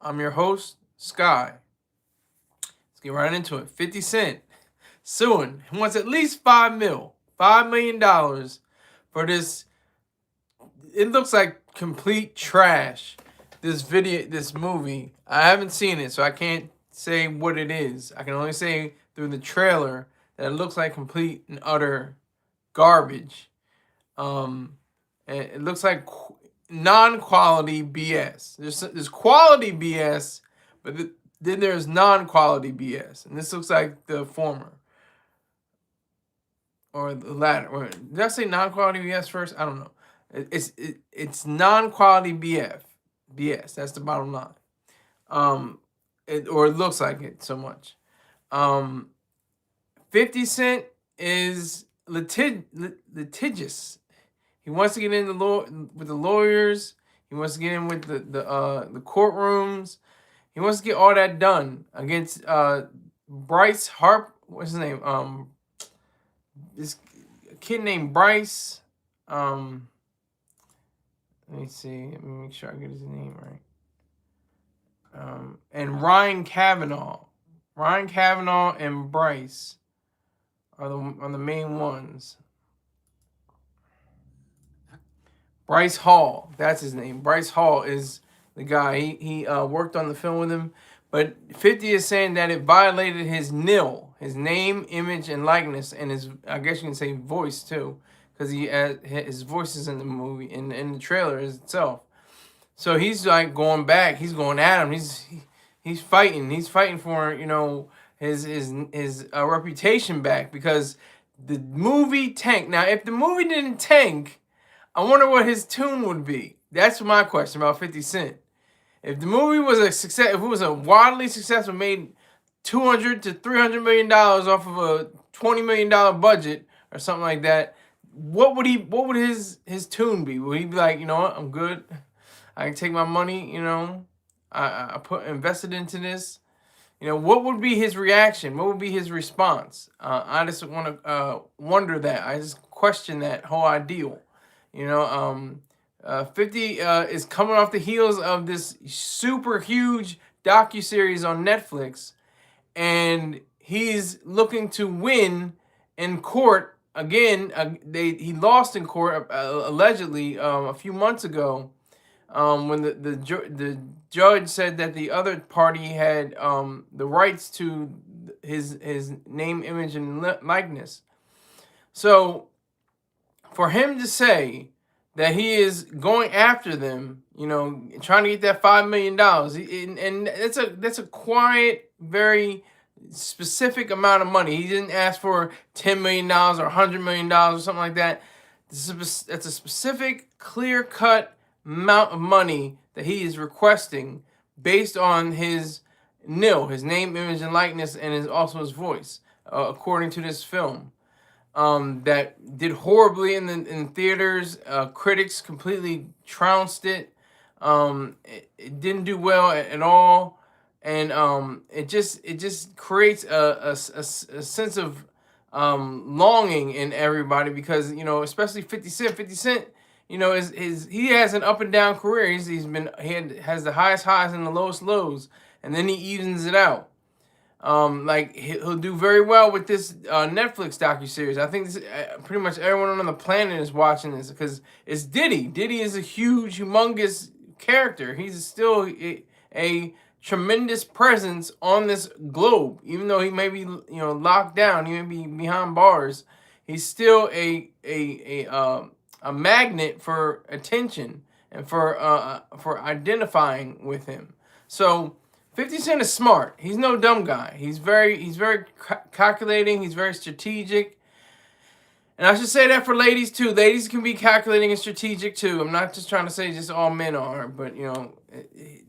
I'm your host, Sky. Let's get right into it. 50 Cent suing. He wants at least $5 million for this. It looks like complete trash. This movie. I haven't seen it, so I can't say what it is. I can only say through the trailer that it looks like complete and utter garbage. Um, and it looks like non-quality BS. There's quality BS, but then there's non-quality BS, and this looks like the former or the latter. Or did I say non-quality BS first? I don't know. It's non-quality BS. That's the bottom line. Or it looks like it so much. Um, 50 Cent is litigious. He wants to get in with the lawyers. He wants to get in with the courtrooms. He wants to get all that done against Bryce Harp. What's his name? This kid named Bryce. Let me see. Let me make sure I get his name right. And Ryan Kavanaugh. Ryan Kavanaugh and Bryce are the main ones. Bryce Hall, that's his name. Bryce Hall is the guy. He worked on the film with him, but 50 is saying that it violated his NIL, his name, image, and likeness, and his, I guess you can say, voice too, because his voice is in the movie, in the trailer itself. So he's like going back. He's going at him. He's fighting. He's fighting for his reputation back because the movie tanked. Now, if the movie didn't tank, I wonder what his tune would be. That's my question about 50 Cent. If the movie was a success, if it was a wildly successful, made $200 to $300 million off of a $20 million budget or something like that, what would his tune be? Would he be like, you know what, I'm good, I can take my money, I invested into this. What would be his reaction? What would be his response? I just want to wonder that. I just question that whole ideal. 50 is coming off the heels of this super huge docuseries on Netflix, and he's looking to win in court again. He lost in court allegedly a few months ago, when the judge said that the other party had the rights to his name, image, and likeness. So for him to say that he is going after them, trying to get that $5 million, and that's a quiet, very specific amount of money. He didn't ask for $10 million or $100 million or something like that. That's a specific, clear-cut amount of money that he is requesting based on his NIL, his name, image, and likeness, and also his voice, according to this film. That did horribly in theaters. Critics completely trounced it. It didn't do well at all, and it just creates a sense of longing in everybody because especially 50 Cent. 50 Cent, he has an up and down career. Has the highest highs and the lowest lows, and then he evens it out. Like he'll do very well with this Netflix docuseries. I think pretty much everyone on the planet is watching this because it's Diddy. Diddy is a huge, humongous character. He's still a tremendous presence on this globe, even though he may be locked down. He may be behind bars. He's still a magnet for attention and for identifying with him. So 50 Cent is smart. He's no dumb guy. He's very calculating. He's very strategic. And I should say that for ladies too. Ladies can be calculating and strategic too. I'm not just trying to say just all men are, but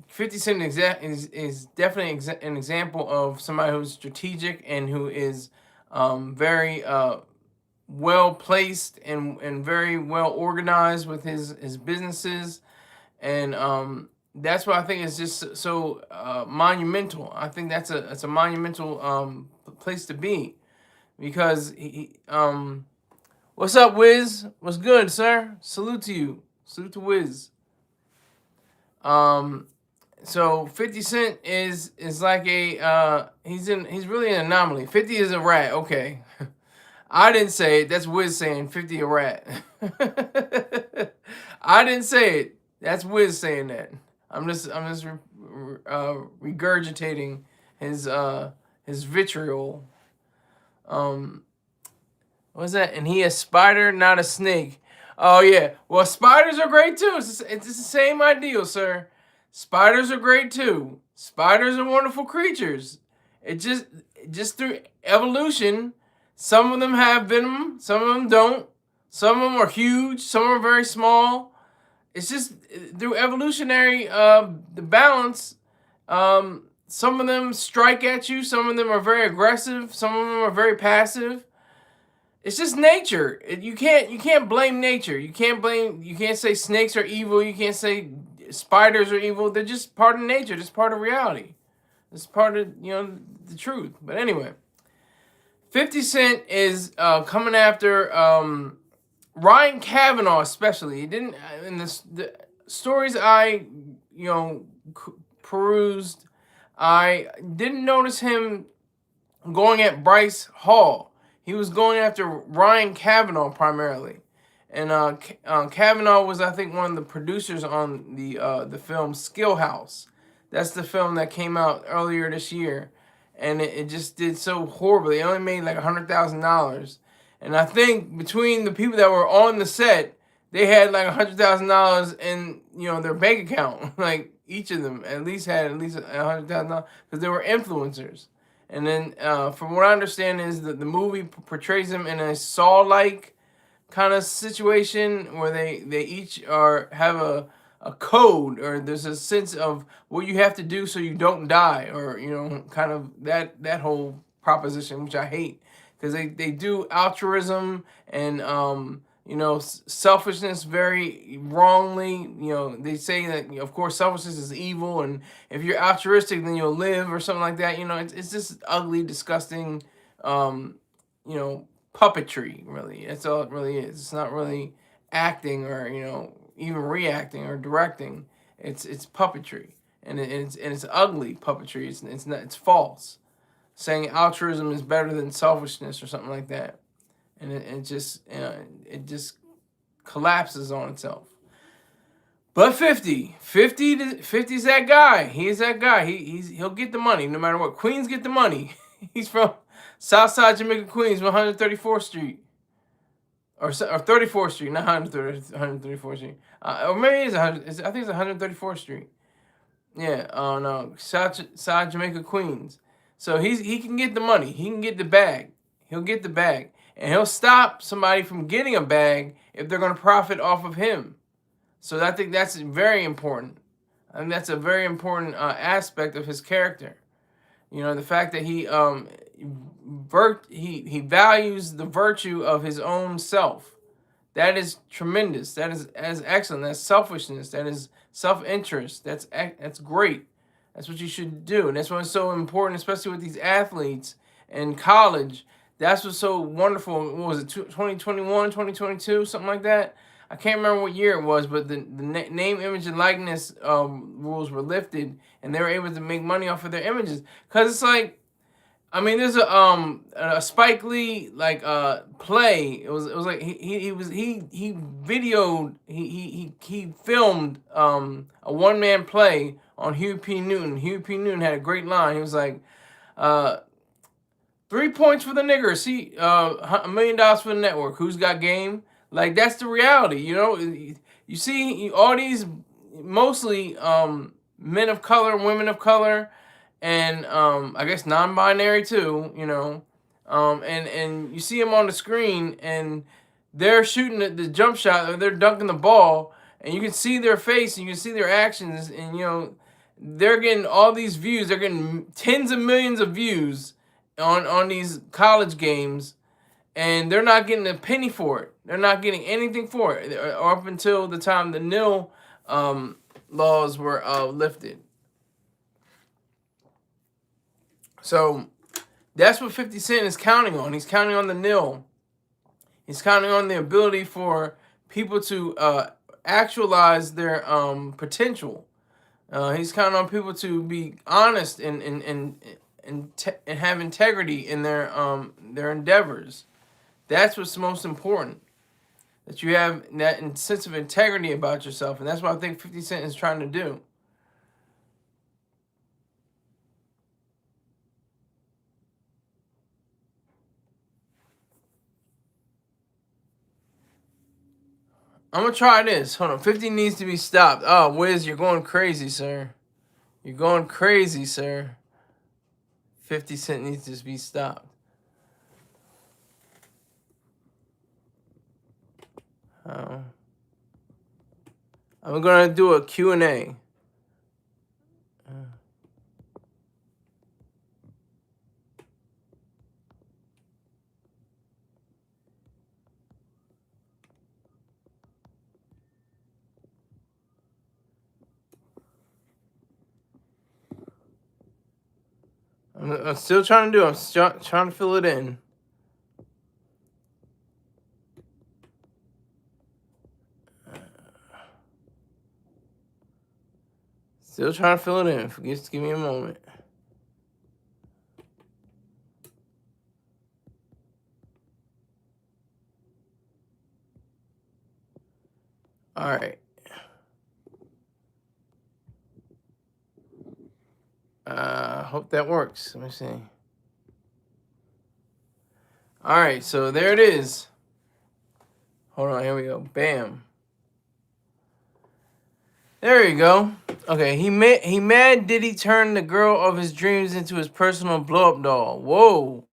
50 Cent is definitely an example of somebody who's strategic and who is very well placed and very well organized with his businesses, and that's what I think is just so monumental. I think that's a monumental place to be, because what's up, Wiz? What's good, sir? Salute to you. Salute to Wiz. So 50 Cent is like a he's really an anomaly. 50 is a rat. Okay. I didn't say it. That's Wiz saying 50 a rat. I didn't say it. That's Wiz saying that. Regurgitating his vitriol. Um, what's that? And he a spider, not a snake. Oh yeah. Well, spiders are great too. It's the same ideal, sir. Spiders are great too. Spiders are wonderful creatures. It just through evolution, some of them have venom, some of them don't. Some of them are huge, some of them are very small. It's just through evolutionary the balance. Some of them strike at you, some of them are very aggressive, some of them are very passive. It's just nature. You can't blame nature. You can't say snakes are evil. You can't say spiders are evil. They're just part of nature. Just part of reality. It's part of the truth. But anyway, 50 Cent is coming after Ryan Kavanaugh especially. He didn't in the stories I perused. I didn't notice him going at Bryce Hall. He was going after Ryan Kavanaugh primarily, and Kavanaugh was, I think, one of the producers on the film Skill House. That's the film that came out earlier this year, and it just did so horribly. It only made like $100,000, and I think between the people that were on the set, they had like $100,000 in their bank account. Like each of them at least had at least $100,000 because they were influencers. And then, from what I understand, is that the movie portrays them in a Saw-like kind of situation where they each have a code, or there's a sense of what you have to do so you don't die, or kind of that whole proposition, which I hate, because they do altruism and selfishness very wrongly. They say that, of course, selfishness is evil, and if you're altruistic, then you'll live, or something like that. It's just ugly, disgusting, puppetry, really. That's all it really is. It's not really acting, or, even reacting or directing. It's puppetry, and it's ugly puppetry. It's false. Saying altruism is better than selfishness or something like that. And it just collapses on itself. But 50's that guy. He's that guy. He'll get the money no matter what. Queens get the money. He's from Southside Jamaica, Queens, 134th Street. Or 34th Street, not 134th Street. Or maybe it's I think it's 134th Street. Yeah, no, South Jamaica, Queens. So he can get the money. He can get the bag. He'll get the bag. And he'll stop somebody from getting a bag if they're going to profit off of him. So I think that's very important. I think that's a very important aspect of his character. The fact that he values the virtue of his own self. That is tremendous. That is excellent. That's selfishness. That is self-interest. That's great. That's what you should do. And that's why it's so important, especially with these athletes in college. That's what's so wonderful. What was it, 2021, 2022, something like that? I can't remember what year it was, but the name, image, and likeness rules were lifted, and they were able to make money off of their images. Because it's like, I mean, there's a Spike Lee play. It was like he filmed a one-man play on Huey P. Newton. Huey P. Newton had a great line. He was like, 3 points for the nigger. See, $1 million for the network. Who's got game? Like, that's the reality, You see all these mostly men of color, women of color, and I guess non-binary too, and you see them on the screen, and they're shooting the jump shot, or they're dunking the ball, and you can see their face, and you can see their actions, and they're getting all these views. They're getting tens of millions of views on these college games, and they're not getting a penny for it. They're not getting anything for it, up until the time the nil laws were lifted. So that's what 50 Cent is counting on. He's counting on the nil. He's counting on the ability for people to actualize their potential. He's counting on people to be honest and have integrity in their endeavors. That's what's most important. That you have that sense of integrity about yourself, and that's what I think 50 Cent is trying to do. I'm gonna try this. Hold on. 50 needs to be stopped. Oh, Wiz, you're going crazy, sir. You're going crazy, sir. 50 Cent needs to be stopped. I'm gonna do a Q&A. I'm still trying to do it. I'm trying to fill it in. Still trying to fill it in. Just give me a moment. All right. Hope that works. Let me see. All right, so there it is. Hold on, here we go. Bam. There you go. Okay, he mad Diddy turn the girl of his dreams into his personal blow-up doll. Whoa.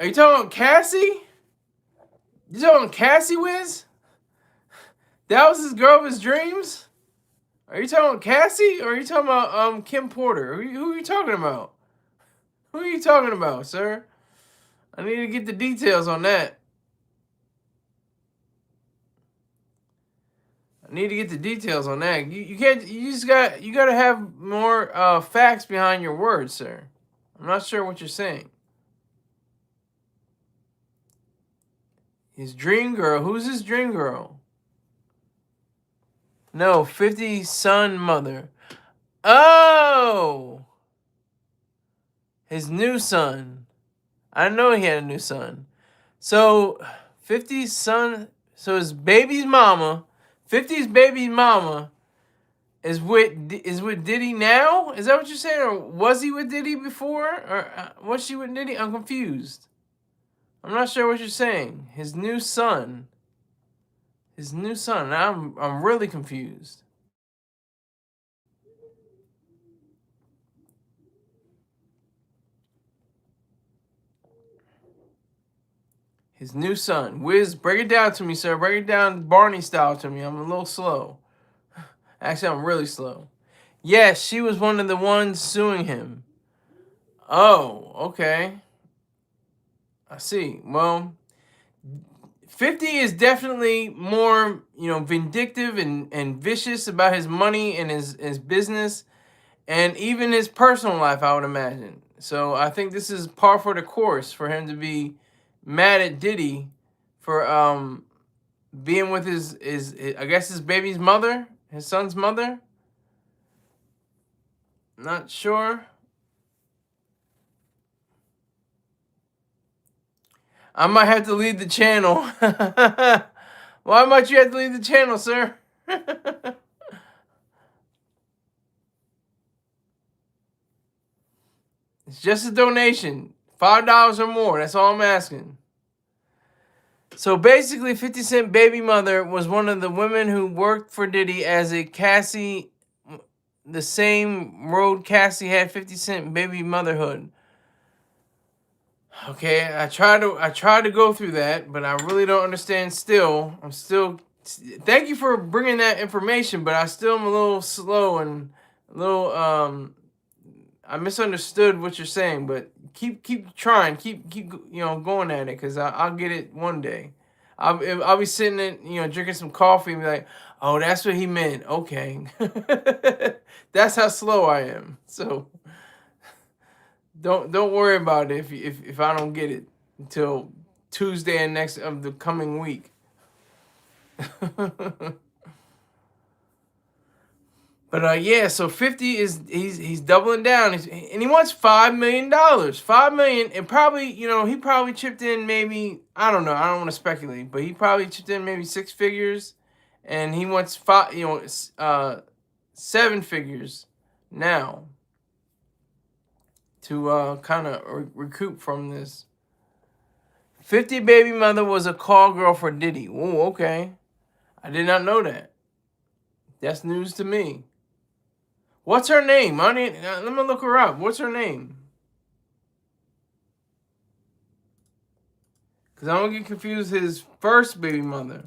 Are you talking about Cassie? You talking about Cassie, Wiz? That was his girl of his dreams? Are you talking about Cassie, or are you talking about Kim Porter? Who are you talking about? Who are you talking about, sir? I need to get the details on that. I need to get the details on that. You can't. You gotta have more facts behind your words, sir. I'm not sure what you're saying. His dream girl. Who's his dream girl? No, 50 son mother. Oh, his new son. I know he had a new son. So 50's son. So his baby's mama. 50's baby's mama is with Diddy now? Is that what you're saying? Or was he with Diddy before? Or was she with Diddy? I'm confused. I'm not sure what you're saying. His new son. His new son. I'm really confused. His new son. Wiz, break it down to me, sir. Break it down Barney style to me. I'm a little slow. Actually, I'm really slow. Yes, she was one of the ones suing him. Oh, okay. I see. Well, 50 is definitely more, vindictive and vicious about his money and his business and even his personal life, I would imagine. So I think this is par for the course for him to be mad at Diddy for being with his I guess his baby's mother, his son's mother. Not sure. I might have to leave the channel. Why might you have to leave the channel, sir? It's just a donation. $5 or more. That's all I'm asking. So basically, 50 Cent baby mother was one of the women who worked for Diddy as a Cassie, the same road Cassie had 50 Cent baby motherhood. Okay, I tried to go through that, but I really don't understand still. Thank you for bringing that information, but I still am a little slow and a little I misunderstood what you're saying, but keep trying, keep going at it, because I'll get it one day. I'll be sitting in, drinking some coffee and be like, oh, that's what he meant. Okay. That's how slow I am. So don't worry about it if I don't get it until Tuesday of the coming week. But yeah, so 50 is he's doubling down, and he wants $5 million. 5 million, and probably he probably chipped in maybe I don't want to speculate, but he probably chipped in maybe six figures, and he wants five 7 figures now to kind of recoup from this. 50 baby mother was a call girl for Diddy. Oh, okay, I did not know that. That's news to me. What's her name? Let me look her up. What's her name? Because I'm going to get confused his first baby mother.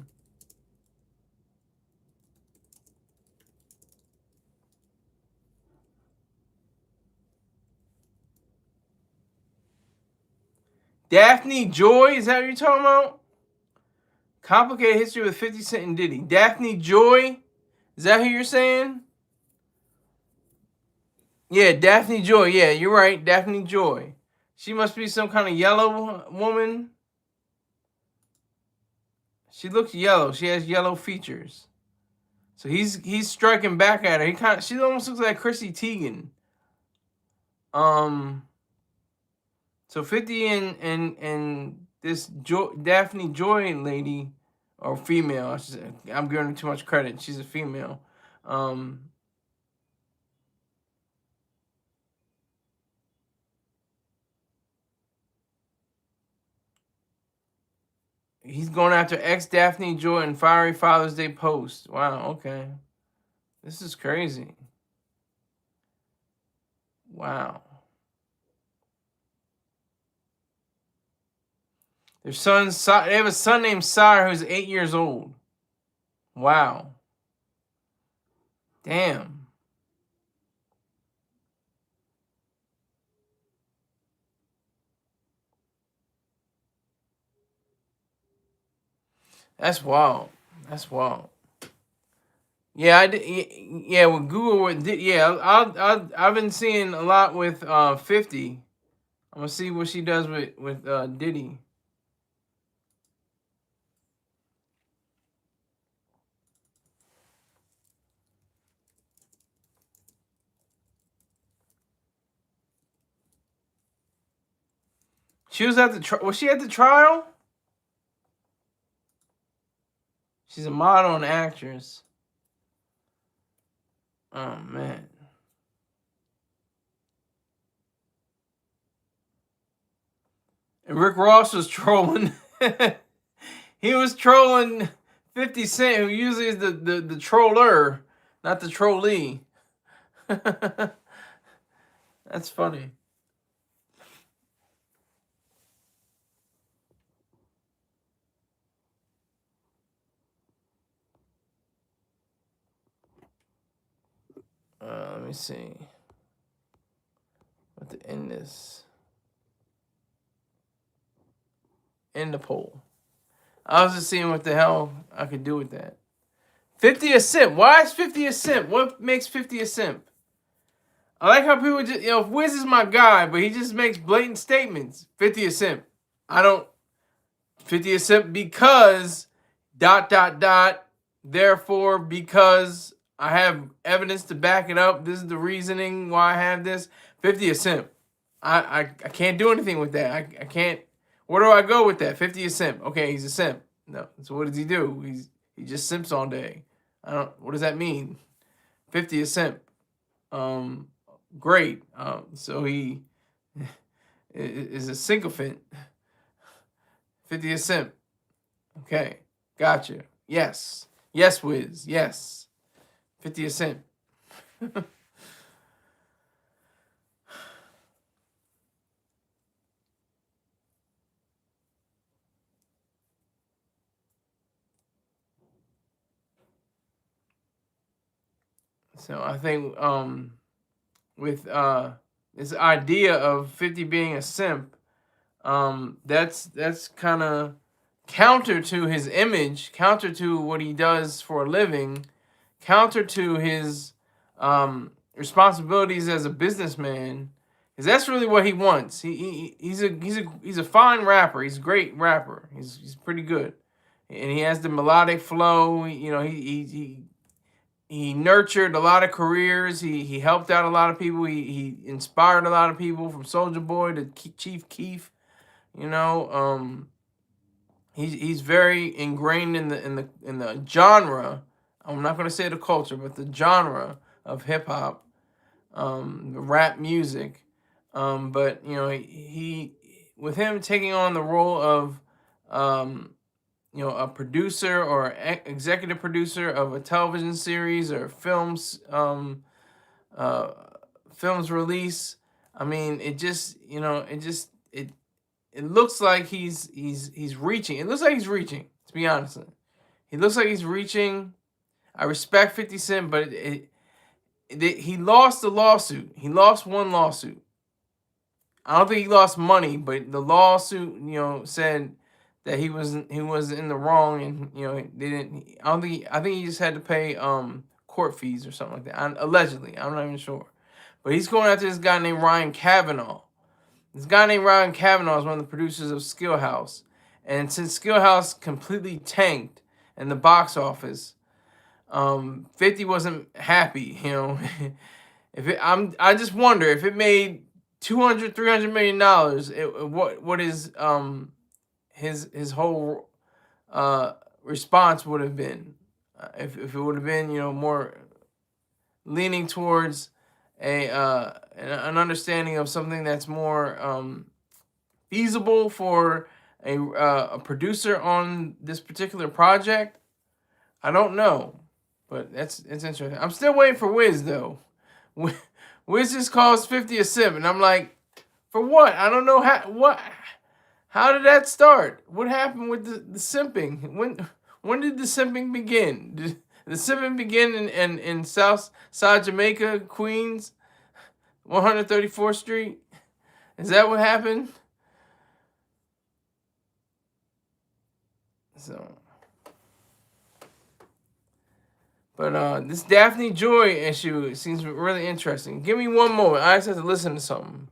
Daphne Joy? Is that what you're talking about? Complicated history with 50 Cent and Diddy. Daphne Joy? Is that who you're saying? Yeah, Daphne Joy. Yeah, you're right. Daphne Joy. She must be some kind of yellow woman. She looks yellow. She has yellow features. So he's striking back at her. She almost looks like Chrissy Teigen. So 50 and this Daphne Joy lady, or female, I'm giving her too much credit. She's a female. He's going after ex Daphne Joy and fiery Father's Day post. Wow, okay. This is crazy. Wow. They have a son named Sire who's 8 years old. Wow. Damn. That's wild. That's wild. Yeah, I did. Yeah, with Google, I've been seeing a lot with 50. I'm gonna see what she does with Diddy. She was at the was she at the trial? She's a model and actress. Oh man. And Rick Ross was trolling. He was trolling 50 Cent, who usually is the troller, not the trollee. That's funny. Let me see. What to end this? End the poll. I was just seeing what the hell I could do with that. 50 a simp. Why is 50 a simp? What makes 50 a simp? I like how people just, Wiz is my guy, but he just makes blatant statements. 50 a simp. 50 a simp because ... Therefore, because I have evidence to back it up. This is the reasoning why I have this. 50 a simp. I can't do anything with that. I can't. Where do I go with that? 50 a simp. Okay, he's a simp. No. So what does he do? He just simps all day. What does that mean? 50 a simp. Great. So he is a sycophant. 50 a simp. Okay. Gotcha. Yes. Yes, Wiz. Yes. 50 a simp. So I think with this idea of 50 being a simp, that's kind of counter to his image, counter to what he does for a living, counter to his responsibilities as a businessman, because that's really what he wants. He's a fine rapper. He's a great rapper. He's pretty good, and he has the melodic flow. He he nurtured a lot of careers. He helped out a lot of people. He inspired a lot of people, from Soldier Boy to Chief Keef. You know, he's very ingrained in the genre. I'm not going to say the culture, but the genre of hip hop, rap music. But you know, he with him taking on the role of a producer or executive producer of a television series or uh, films release. I mean, it just it looks like he's reaching. It looks like he's reaching. To be honest, he looks like he's reaching. I respect 50 Cent, but he lost the lawsuit. He lost one lawsuit. I don't think he lost money, but the lawsuit, said that he was in the wrong, and they didn't. I don't think. I think he just had to pay court fees or something like that. Allegedly, I'm not even sure, but he's going after this guy named Ryan Kavanaugh. This guy named Ryan Kavanaugh is one of the producers of Skill House, and since Skill House completely tanked in the box office, 50 wasn't happy. I just wonder if it made 200, $300 million. What is his whole response would have been, if it would have been more leaning towards an understanding of something that's more feasible for a producer on this particular project. I don't know, but it's interesting. I'm still waiting for Wiz though. Wiz just calls 50 a simp, and I'm like, for what? I don't know how did that start? What happened with the simping? When did the simping begin? Did the simping begin in South Side Jamaica, Queens, 134th Street? Is that what happened? So, but this Daphne Joy issue seems really interesting. Give me one moment. I just have to listen to something.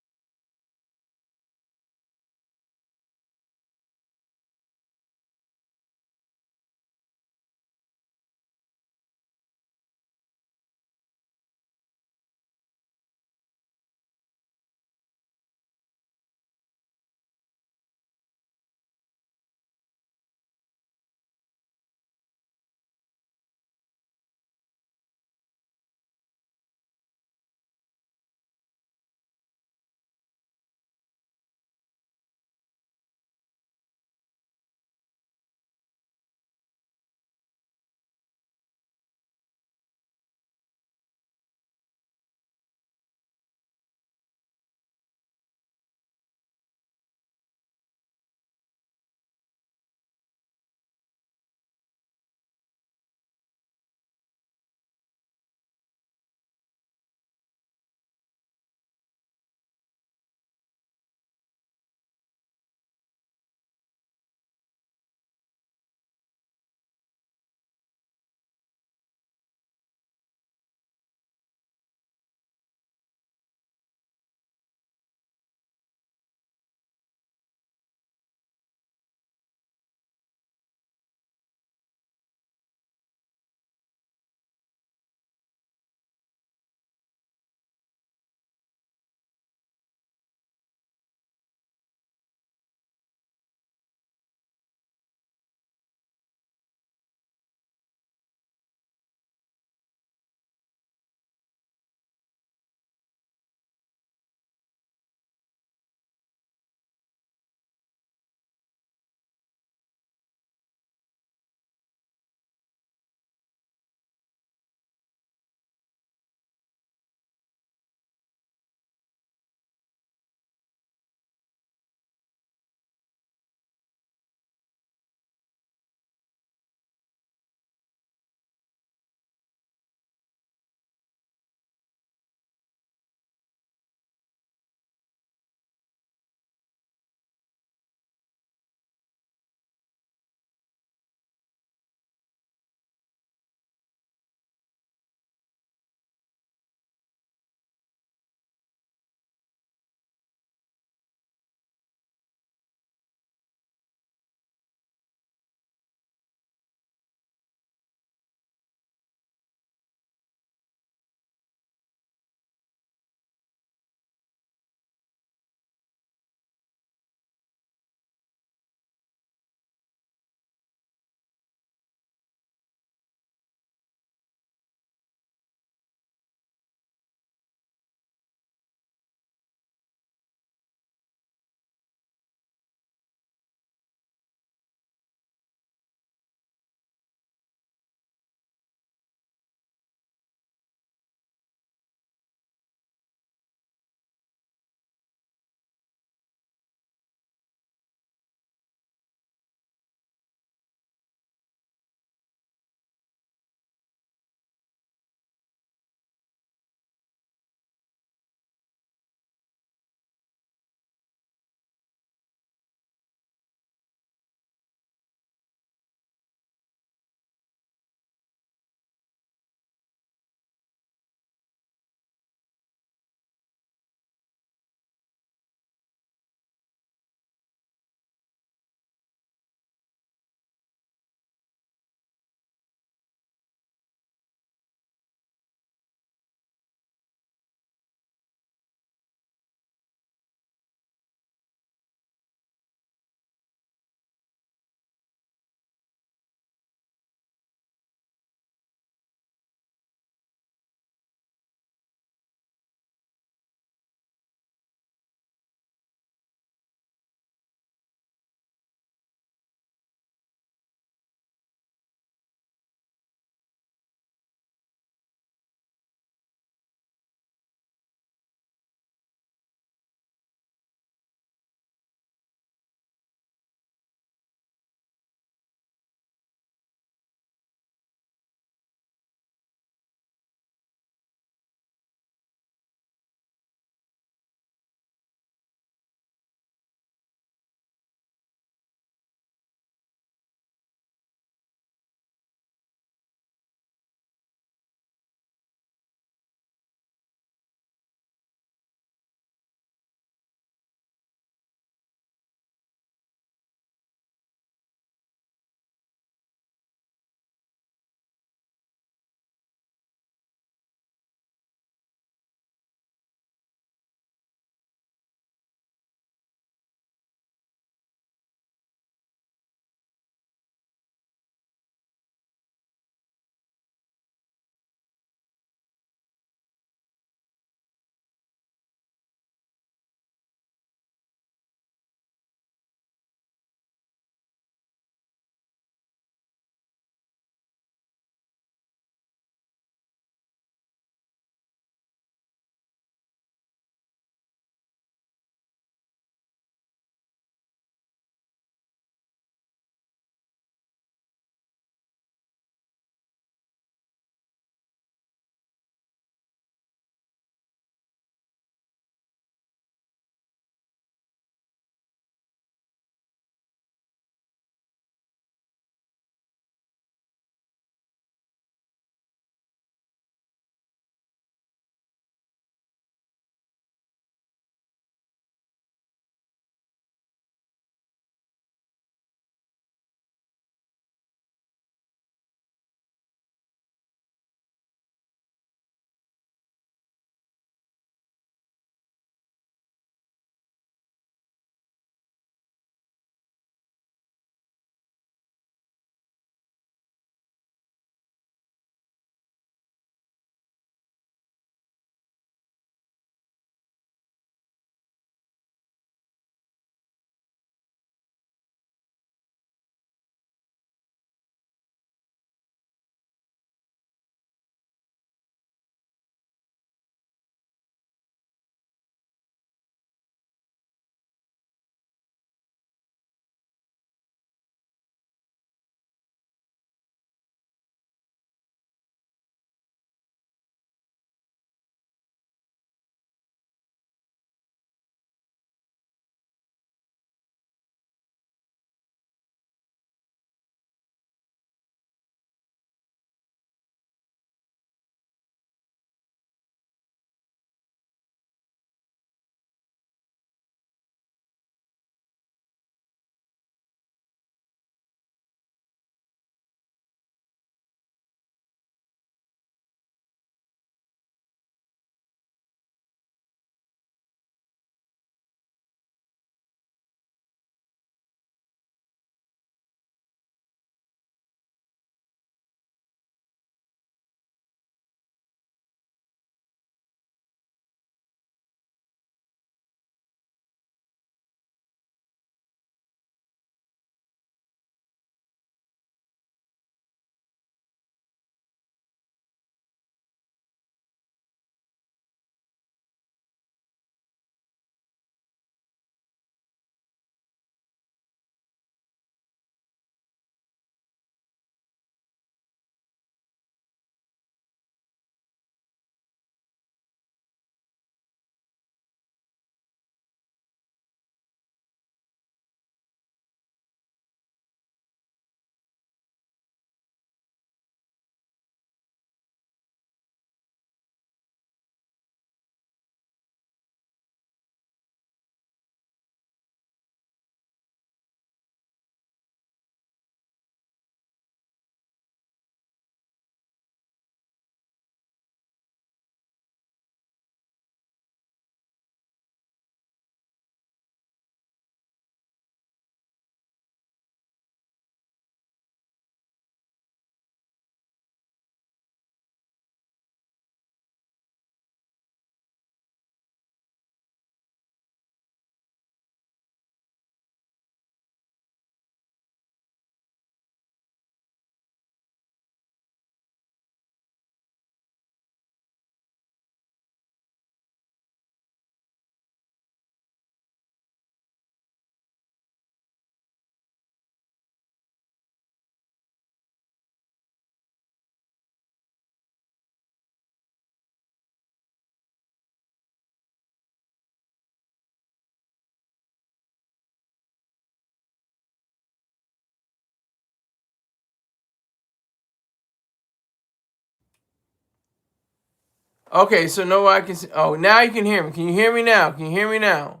Okay, so no, I can see. Oh, now you can hear me. Can you hear me now? Can you hear me now?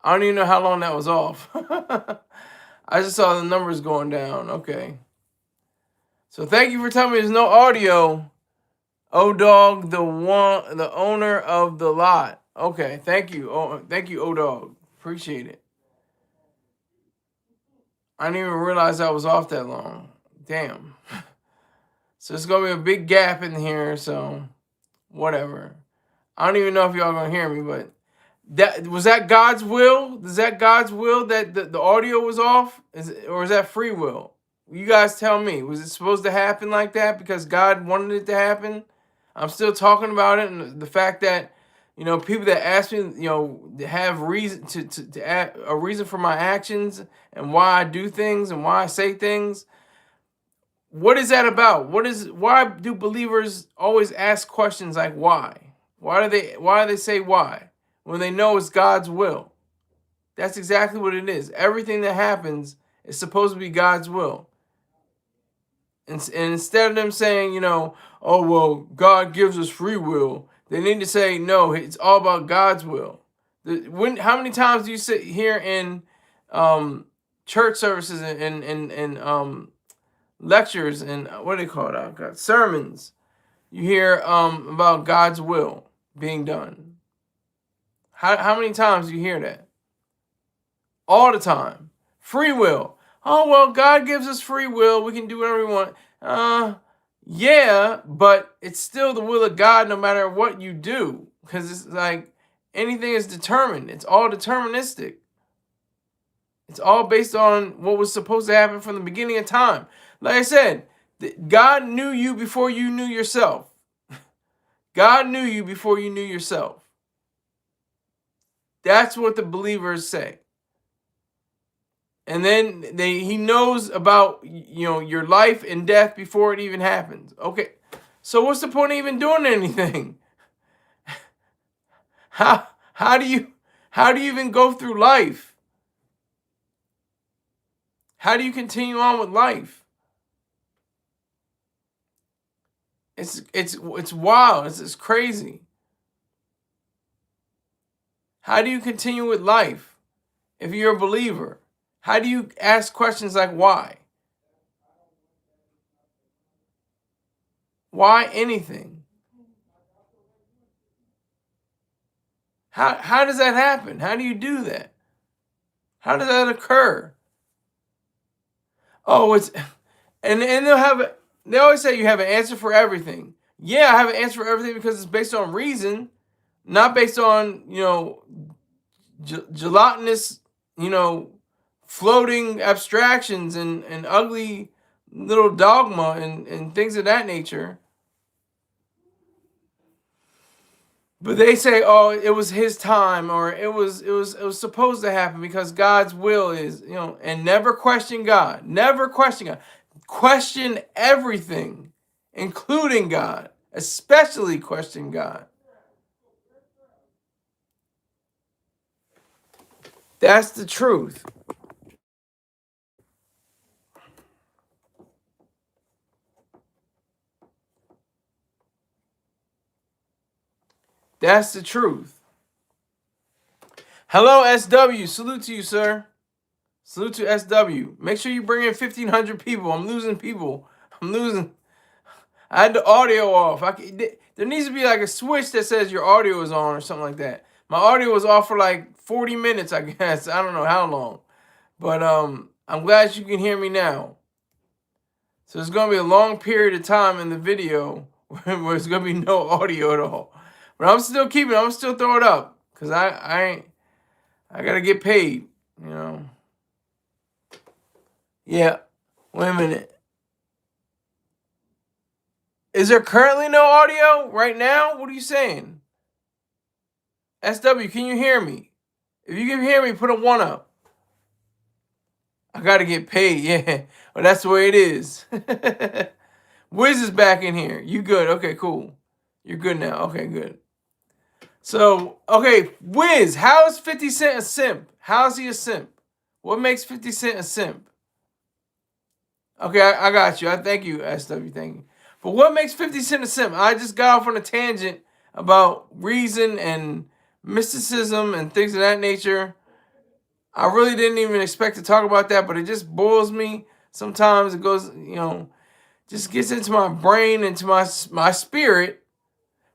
I don't even know how long that was off. I just saw the numbers going down. Okay. So thank you for telling me there's no audio. O Dog, the owner of the lot. Okay, thank you. Oh, thank you, O Dog. Appreciate it. I didn't even realize I was off that long. Damn. So it's gonna be a big gap in here. So whatever. I don't even know if y'all gonna hear me, but that God's will? Is that God's will that the audio was off? Or is that free will? You guys tell me. Was it supposed to happen like that because God wanted it to happen? I'm still talking about it, and the fact that people that ask me, have reason to add a reason for my actions and why I do things and why I say things. What is that about? Why do believers always ask questions like why? Why do they say why when they know it's God's will? That's exactly what it is. Everything that happens is supposed to be God's will. And instead of them saying, oh, well, God gives us free will, they need to say, no, it's all about God's will. How many times do you sit here in church services and lectures and what do they call it? Oh, God, sermons. You hear about God's will being done. How many times do you hear that? All the time. Free will. Oh, well, God gives us free will. We can do whatever we want. Yeah, but it's still the will of God no matter what you do. Because it's like anything is determined. It's all deterministic. It's all based on what was supposed to happen from the beginning of time. Like I said, God knew you before you knew yourself. God knew you before you knew yourself. That's what the believers say. And then he knows about your life and death before it even happens. Okay, so what's the point of even doing anything? How do you even go through life? How do you continue on with life? It's wild. It's crazy. How do you continue with life if you're a believer? How do you ask questions like why? Why anything? How does that happen? How do you do that? How does that occur? Oh, and they always say you have an answer for everything. Yeah, I have an answer for everything because it's based on reason, not based on gelatinous, floating abstractions and ugly little dogma and things of that nature. But they say, oh, it was his time, or it was supposed to happen because God's will is, and never question God. Never question God. Question everything, including God, especially question God. That's the truth. That's the truth. Hello, SW. Salute to you, sir. Salute to SW. Make sure you bring in 1,500 people. I'm losing people. I'm losing. I had the audio off. There needs to be like a switch that says your audio is on or something like that. My audio was off for like 40 minutes, I guess. I don't know how long. But I'm glad you can hear me now. So there's going to be a long period of time in the video where there's going to be no audio at all. But I'm still keeping it. I'm still throw it up. Because I got to get paid, Yeah. Wait a minute. Is there currently no audio right now? What are you saying? SW, can you hear me? If you can hear me, put a 1 up. I got to get paid. Yeah. Well, that's the way it is. Wiz is back in here. You good? Okay, cool. You're good now. Okay, good. So, okay, Wiz, how is 50 Cent a simp? How is he a simp? What makes 50 Cent a simp? Okay, I got you. I thank you, SW. Thank you. But what makes 50 Cent a simp? I just got off on a tangent about reason and mysticism and things of that nature. I really didn't even expect to talk about that, but it just boils me. Sometimes it goes, just gets into my brain, into my spirit,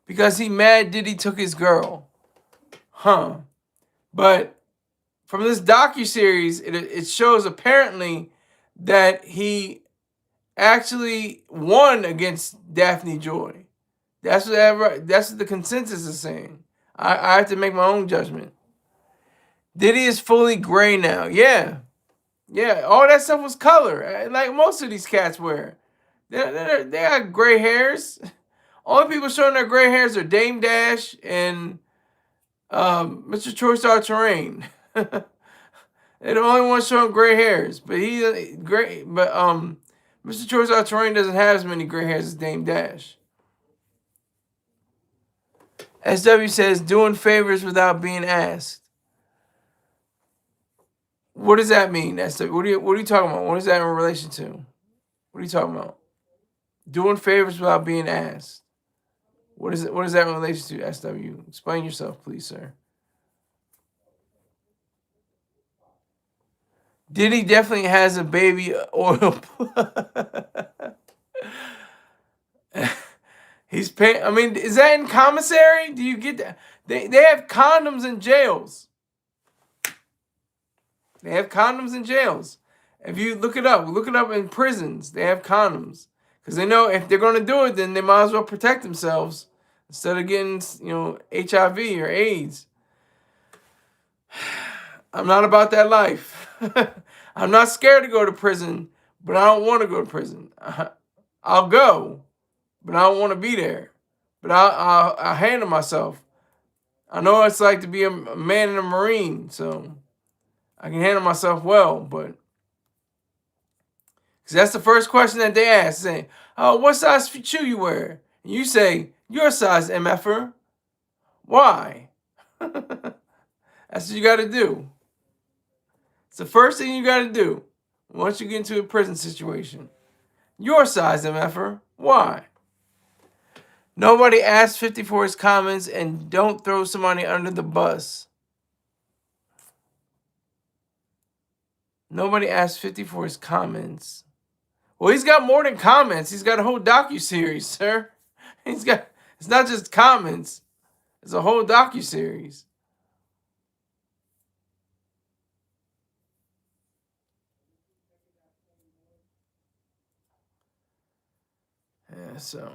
because he mad Diddy took his girl. Huh. But from this docuseries, it shows apparently that he actually won against Daphne Joy. That's what the consensus is saying. I have to make my own judgment. Diddy is fully gray now. Yeah. Yeah. All that stuff was color. Like most of these cats wear. They got gray hairs. Only people showing their gray hairs are Dame Dash and Mr. Troy Star Terrain. They're the only ones showing gray hairs. But Mr. Troy Star Terrain doesn't have as many gray hairs as Dame Dash. SW says doing favors without being asked. What does that mean? SW? What are you talking about? What is that in relation to? What are you talking about? Doing favors without being asked. What is it? What is that in relation to, SW? Explain yourself, please, sir. Diddy definitely has a baby oil. He's paying. I mean, is that in commissary? Do you get that? They have condoms in jails. They have condoms in jails. If you look it up in prisons. They have condoms because they know if they're going to do it, then they might as well protect themselves instead of getting HIV or AIDS. I'm not about that life. I'm not scared to go to prison, but I don't want to go to prison. I'll go, but I don't want to be there. But I'll handle myself. I know what it's like to be a man in a Marine, so I can handle myself well. But because that's the first question that they ask, saying, "Oh, what size shoe you wear?" And you say, "Your size, MFer." Why? That's what you got to do. It's the first thing you got to do once you get into a prison situation. Your size, MFer. Why? Nobody asked 50 for his comments, and don't throw somebody under the bus. Nobody asked 50 for his comments. Well, he's got more than comments. He's got a whole docuseries, sir. It's not just comments. It's a whole docuseries. Yeah, so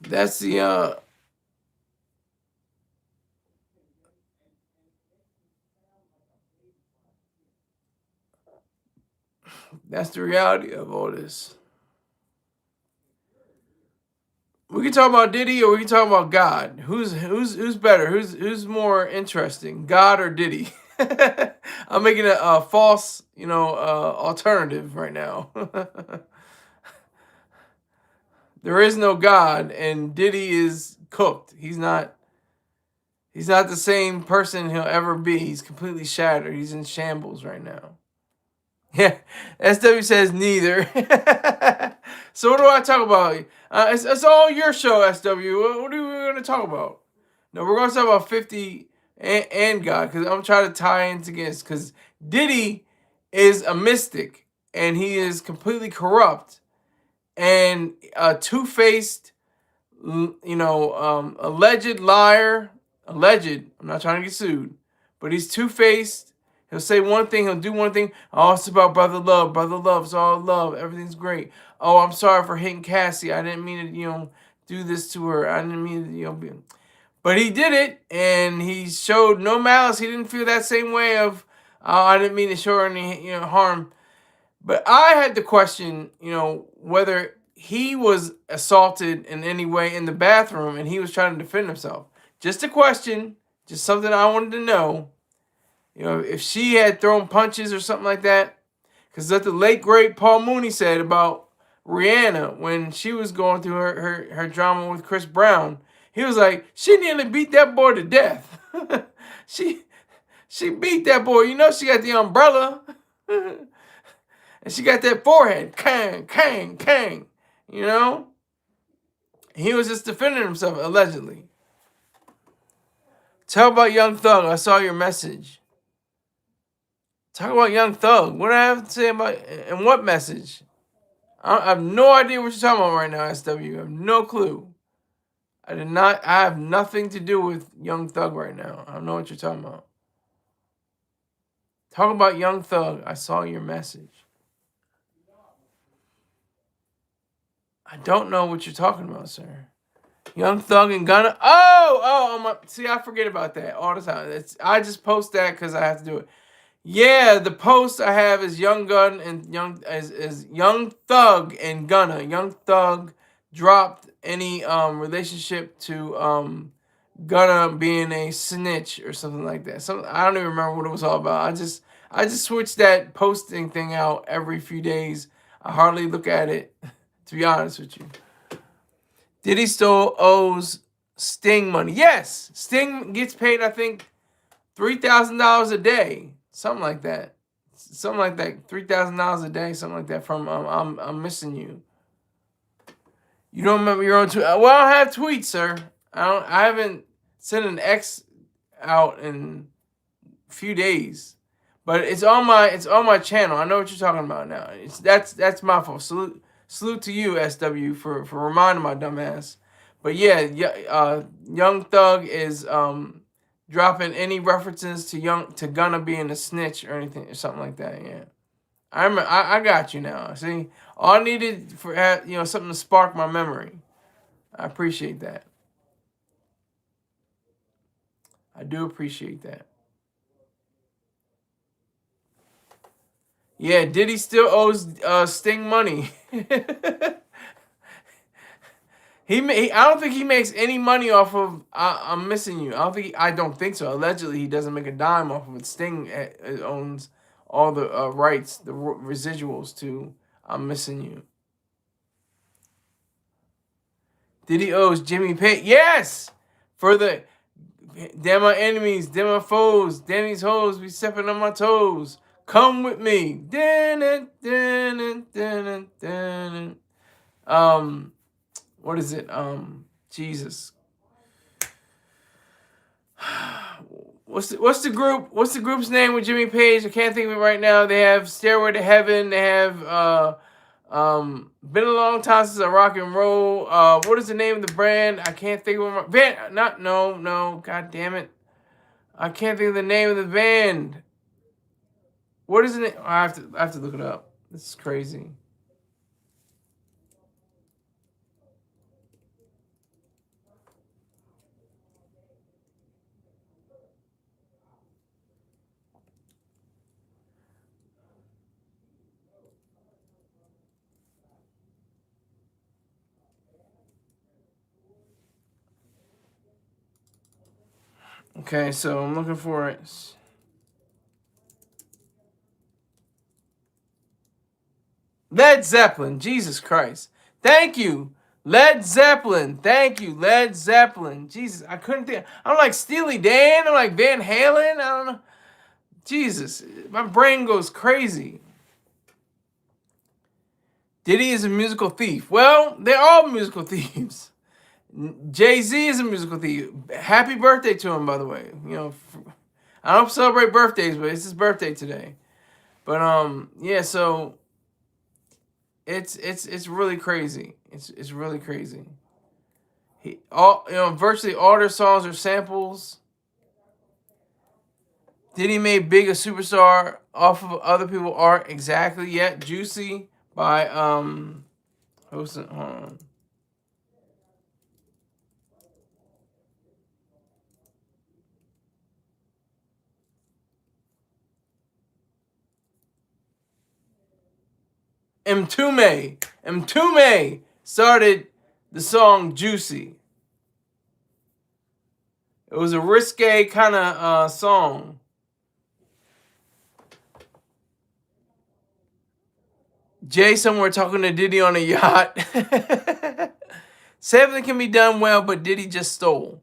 that's the reality of all this. We can talk about Diddy or we can talk about God. Who's better? Who's more interesting, God or Diddy? I'm making a false, alternative right now. There is no God, and Diddy is cooked. He's not the same person he'll ever be. He's completely shattered. He's in shambles right now. Yeah, SW says neither. So what do I talk about? It's all your show, SW. What are we going to talk about? No, we're going to talk about 50 and God, because I'm trying to tie in together. Because Diddy is a mystic, and he is completely corrupt, and a two-faced, alleged liar. Alleged. I'm not trying to get sued, but he's two-faced. He'll say one thing, he'll do one thing. Oh, it's about brother love. Brother love, it's all love. Everything's great. Oh, I'm sorry for hitting Cassie. I didn't mean to, do this to her. I didn't mean to, But he did it, and he showed no malice. He didn't feel that same way of, oh, I didn't mean to show her any, harm. But I had to question, whether he was assaulted in any way in the bathroom, and he was trying to defend himself. Just a question, just something I wanted to know. If she had thrown punches or something like that. Because that's the late, great Paul Mooney said about Rihanna when she was going through her drama with Chris Brown. He was like, she nearly beat that boy to death. she She beat that boy. You know she got the umbrella. And she got that forehead. Kang, kang, kang. You know? He was just defending himself, allegedly. Talk about Young Thug. I saw your message. Talk about Young Thug. What do I have to say about and what message? I have no idea what you're talking about right now, SW. I have no clue. I have nothing to do with Young Thug right now. I don't know what you're talking about. Talk about Young Thug. I saw your message. I don't know what you're talking about, sir. Young Thug and Gunna. See, I forget about that all the time. I just post that because I have to do it. Yeah, the post I have is Young Gun and Young Thug and Gunna. Young Thug dropped any relationship to Gunna being a snitch or something like that. I don't even remember what it was all about. I just switched that posting thing out every few days. I hardly look at it, to be honest with you. Diddy still owes Sting money. Yes, Sting gets paid, I think, $3,000 a day. Something like that. $3,000 a day, something like that from I'm Missing You. You don't remember your own tweet? Well, I don't have tweets, sir. I haven't sent an X out in a few days. But it's on my channel. I know what you're talking about now. That's my fault. Salute to you, SW, for reminding my dumb ass. But yeah, Young Thug is dropping any references to Gunna being a snitch or anything or something like that. Yeah, I got you now. See, all I needed for something to spark my memory. I appreciate that. I do appreciate that. Yeah, Diddy still owes Sting money. I don't think he makes any money off of I'm Missing You. I don't think so. Allegedly, he doesn't make a dime off of it. Sting owns all the rights, the residuals to I'm Missing You. Diddy owes Jimmy Page. Yes! For the damn my enemies, damn my foes, Danny's hoes be stepping on my toes. Come with me. What is it? Jesus. What's the group's name with Jimmy Page? I can't think of it right now. They have Stairway to Heaven. They have Been a Long Time Since I Rock and Roll. What is the name of the brand? I can't think of it. No. God damn it. I can't think of the name of the band. What is it? I have to look it up. This is crazy. Okay, so I'm looking for it. Led Zeppelin. Jesus Christ. Thank you. Led Zeppelin. Thank you. Led Zeppelin. Jesus, I couldn't think. I'm like Steely Dan. I'm like Van Halen. I don't know. Jesus, my brain goes crazy. Diddy is a musical thief. Well, they're all musical thieves. Jay-Z is a musical thief. Happy birthday to him, by the way. I don't celebrate birthdays, but it's his birthday today. But yeah, so it's really crazy. It's really crazy. Virtually all their songs are samples. Diddy made Big a superstar off of other people's art. Exactly. Yeah, Juicy by hold on. Mtume started the song Juicy. It was a risque kind of song. Jay somewhere talking to Diddy on a yacht. Everything can be done well, but Diddy just stole.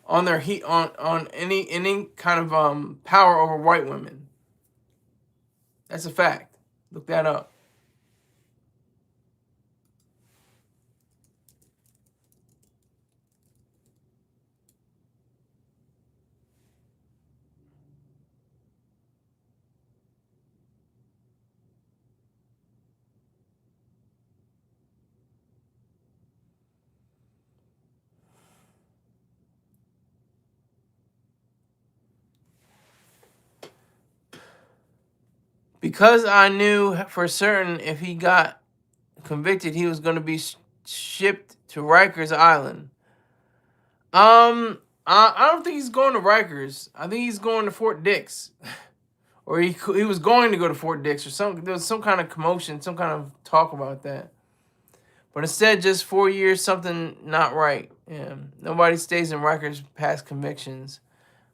on their heat on any kind of power over white women. That's a fact. Look that up. Because I knew for certain if he got convicted, he was going to be shipped to Rikers Island. I don't think he's going to Rikers. I think he's going to Fort Dix, or he was going to go to Fort Dix, or some. There was some kind of commotion, some kind of talk about that. But instead, just 4 years, something not right. Yeah, nobody stays in Rikers past convictions.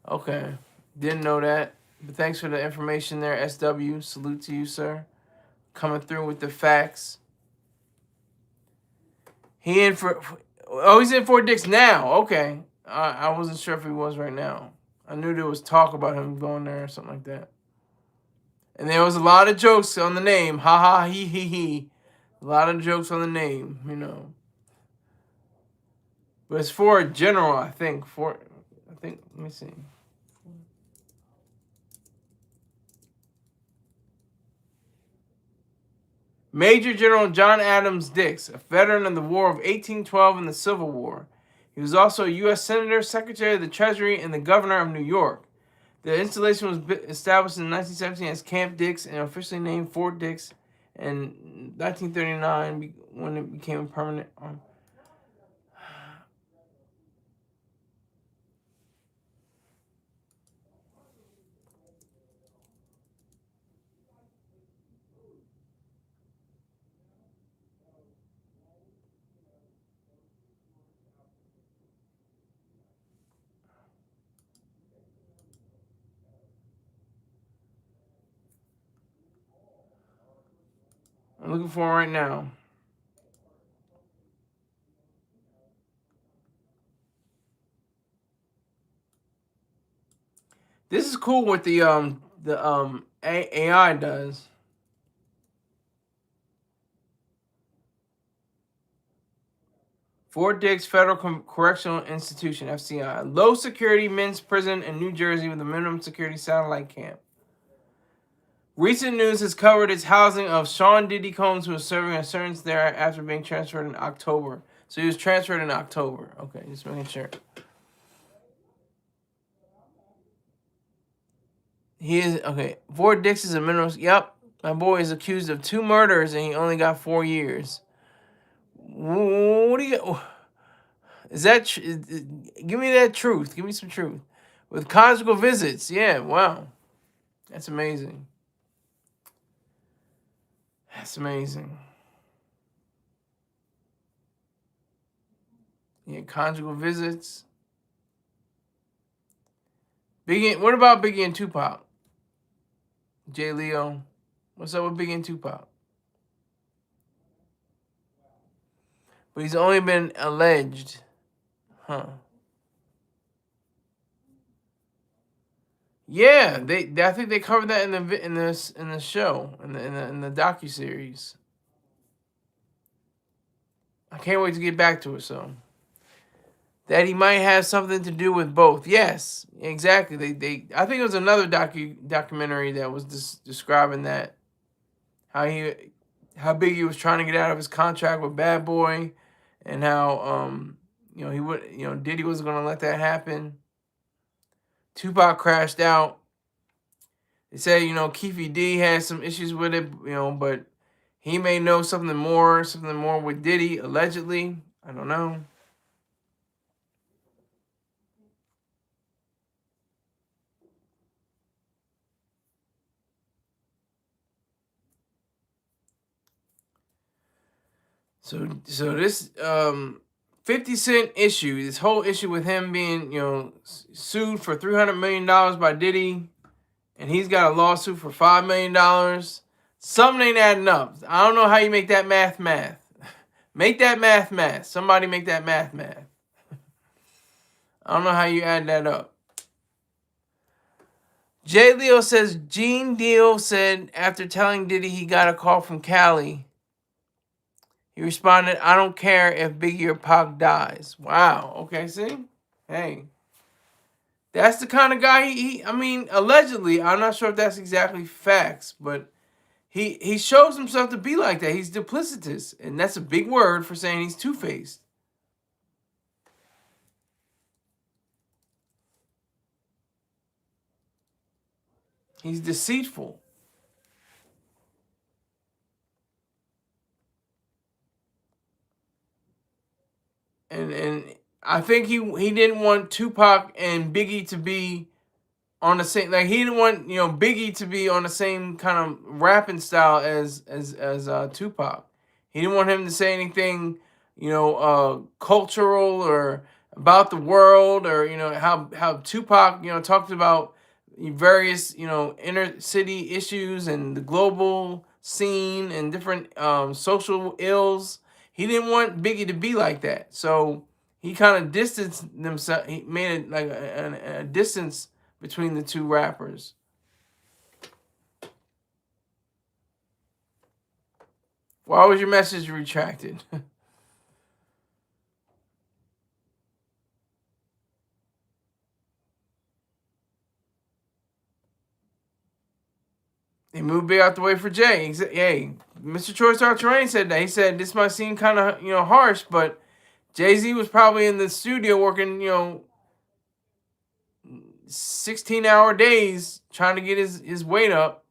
Okay, didn't know that. But thanks for the information there, SW. Salute to you, sir. Coming through with the facts. He's in Fort Dix now. Okay. I wasn't sure if he was right now. I knew there was talk about him going there or something like that. And there was a lot of jokes on the name. Ha ha, he. A lot of jokes on the name, you know. But it's for a general, I think. Let me see. Major General John Adams Dix, a veteran of the War of 1812 and the Civil War. He was also a U.S. Senator, Secretary of the Treasury, and the Governor of New York. The installation was established in 1917 as Camp Dix and officially named Fort Dix in 1939 when it became a permanent. I'm looking for it right now. This is cool what the AI does. Fort Dix Federal Correctional Institution, FCI. Low security men's prison in New Jersey with a minimum security satellite camp. Recent news has covered its housing of Sean Diddy Combs, who was serving a sentence there after being transferred in October. So he was transferred in October. Okay, just making sure. He is, okay. Fort Dix is a minimum. Yep, my boy is accused of 2 murders and he only got 4 years. What do you... Is that... give me that truth. Give me some truth. With conjugal visits. Yeah, wow. That's amazing. That's amazing. Yeah, conjugal visits. Biggie, what about Biggie and Tupac? Jay Leo. What's up with Biggie and Tupac? But he's only been alleged. Huh. Yeah, I think they covered that in the show, in the docuseries. I can't wait to get back to it, so. That he might have something to do with both. Yes, exactly. I think it was another documentary that was describing that. How big he was trying to get out of his contract with Bad Boy, and how Diddy wasn't gonna let that happen. Tupac crashed out. They said, Keefy D had some issues with it, but he may know something more with Diddy, allegedly. I don't know. So this 50 Cent issue, this whole issue with him being, sued for $300 million by Diddy, and he's got a lawsuit for $5 million. Something ain't adding up. I don't know how you make that math. Make that math. Somebody make that math. I don't know how you add that up. J. Leo says Gene Deal said after telling Diddy he got a call from Cali, he responded, "I don't care if Biggie or Pac dies." Wow. Okay. See, hey, that's the kind of guy I mean, allegedly, I'm not sure if that's exactly facts, but he shows himself to be like that. He's duplicitous, and that's a big word for saying he's two-faced. He's deceitful. And I think he didn't want Tupac and Biggie to be on the same, like he didn't want Biggie to be on the same kind of rapping style as Tupac. He didn't want him to say anything cultural or about the world, or how Tupac talked about various inner city issues and the global scene and different social ills. He didn't want Biggie to be like that, so he kind of distanced himself. He made it like a distance between the two rappers. Why was your message retracted? They moved Big out the way for Jay. Hey, Mr. Choice Star Terrain said that. He said this might seem kind of harsh, but Jay-Z was probably in the studio working 16-hour days trying to get his weight up.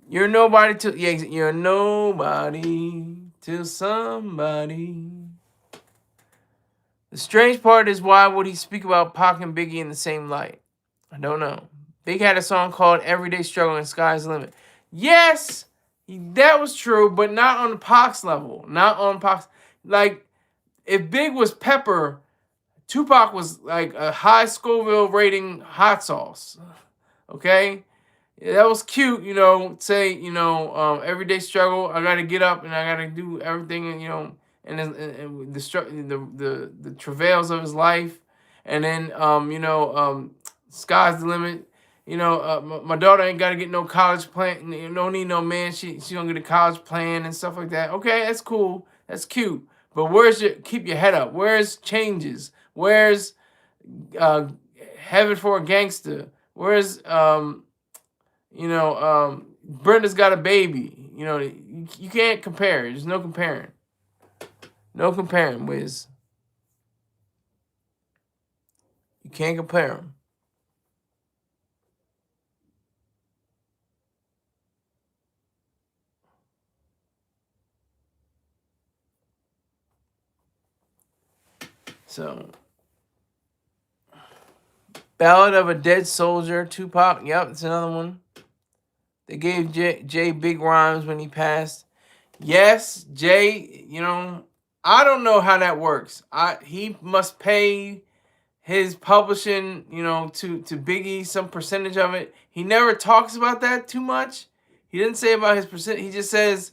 You're nobody till you're nobody till somebody. The strange part is, why would he speak about Pac and Biggie in the same light? I don't know. Big had a song called Everyday Struggle and Sky's the Limit. Yes, that was true, but not on the Pac's level. Not on Pac's. Like, if Big was pepper, Tupac was like a high Scoville rating hot sauce. Okay? Yeah, that was cute, say, everyday struggle. I got to get up and I got to do everything, and the travails of his life. And then, sky's the limit. My daughter ain't got to get no college plan. Don't need no man. She gonna get a college plan and stuff like that. Okay, that's cool. That's cute. But where's keep your head up? Where's changes? Where's heaven for a gangster? Where's Brenda's got a baby. You can't compare. There's no comparing. No comparing, Wiz. You can't compare them. So, Ballad of a Dead Soldier, Tupac. Yep, it's another one. They gave Jay big rhymes when he passed. Yes, Jay, I don't know how that works. He must pay his publishing, to Biggie some percentage of it. He never talks about that too much. He didn't say about his percent. He just says,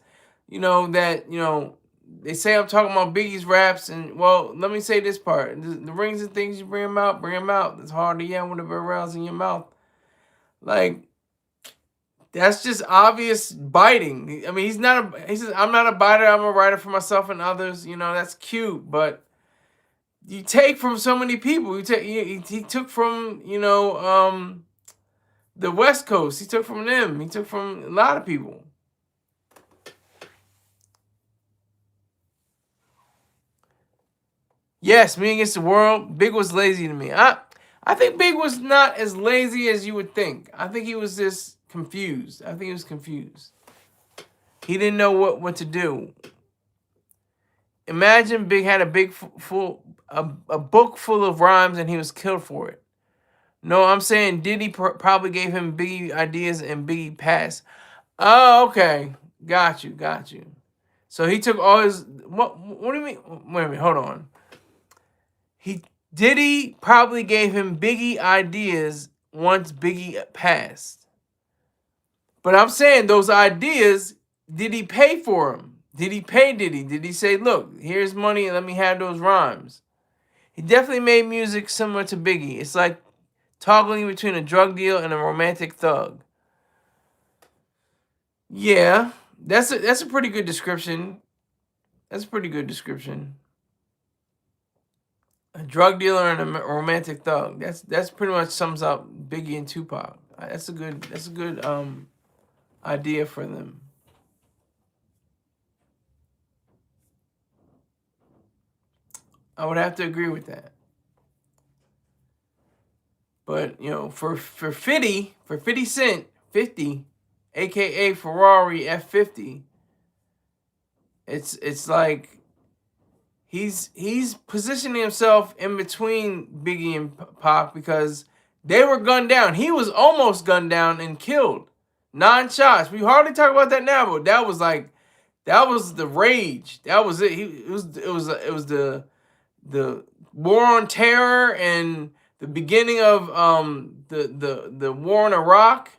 that, they say I'm talking about Biggie's raps, and well, let me say this part: the rings and things you bring them out, bring them out. It's hard to yam with a barrel's in your mouth. Like, that's just obvious biting. I mean, he says, I'm not a biter. I'm a writer for myself and others. That's cute, but you take from so many people. He took from the West Coast. He took from them. He took from a lot of people. Yes, Me Against the World. Big was lazy to me. I think Big was not as lazy as you would think. I think he was just confused. I think he was confused. He didn't know what to do. Imagine Big had a book full of rhymes and he was killed for it. No, I'm saying Diddy probably gave him Biggie ideas and Biggie passed. Oh, okay. Got you. So he took all his... What do you mean? Wait a minute, hold on. Diddy probably gave him Biggie ideas once Biggie passed. But I'm saying those ideas, did he pay for them? Did he pay Diddy? Did he say, look, here's money and let me have those rhymes? He definitely made music similar to Biggie. It's like toggling between a drug deal and a romantic thug. Yeah, that's a pretty good description. That's a pretty good description. A drug dealer and a romantic thug. That's pretty much sums up Biggie and Tupac. That's a good idea for them. I would have to agree with that. But for 50 Cent, 50, aka Ferrari F50, it's like he's positioning himself in between Biggie and Pac because they were gunned down. He was almost gunned down and killed. 9 shots. We hardly talk about that now, but that was the rage. That was it. It was the war on terror and the beginning of the war in Iraq.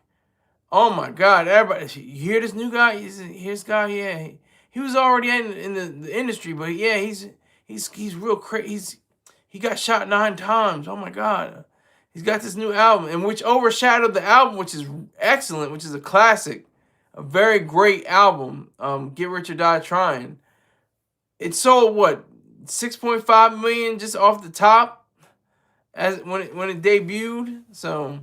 Oh my God! Everybody, you hear this new guy? Here's this guy. Yeah, he was already in the industry, but yeah, he's real crazy. He got shot 9 times. Oh my God! He's got this new album, and which overshadowed the album, which is excellent, which is a classic, a very great album. Get Rich or Die Trying. It sold what 6.5 million just off the top as when it debuted. So.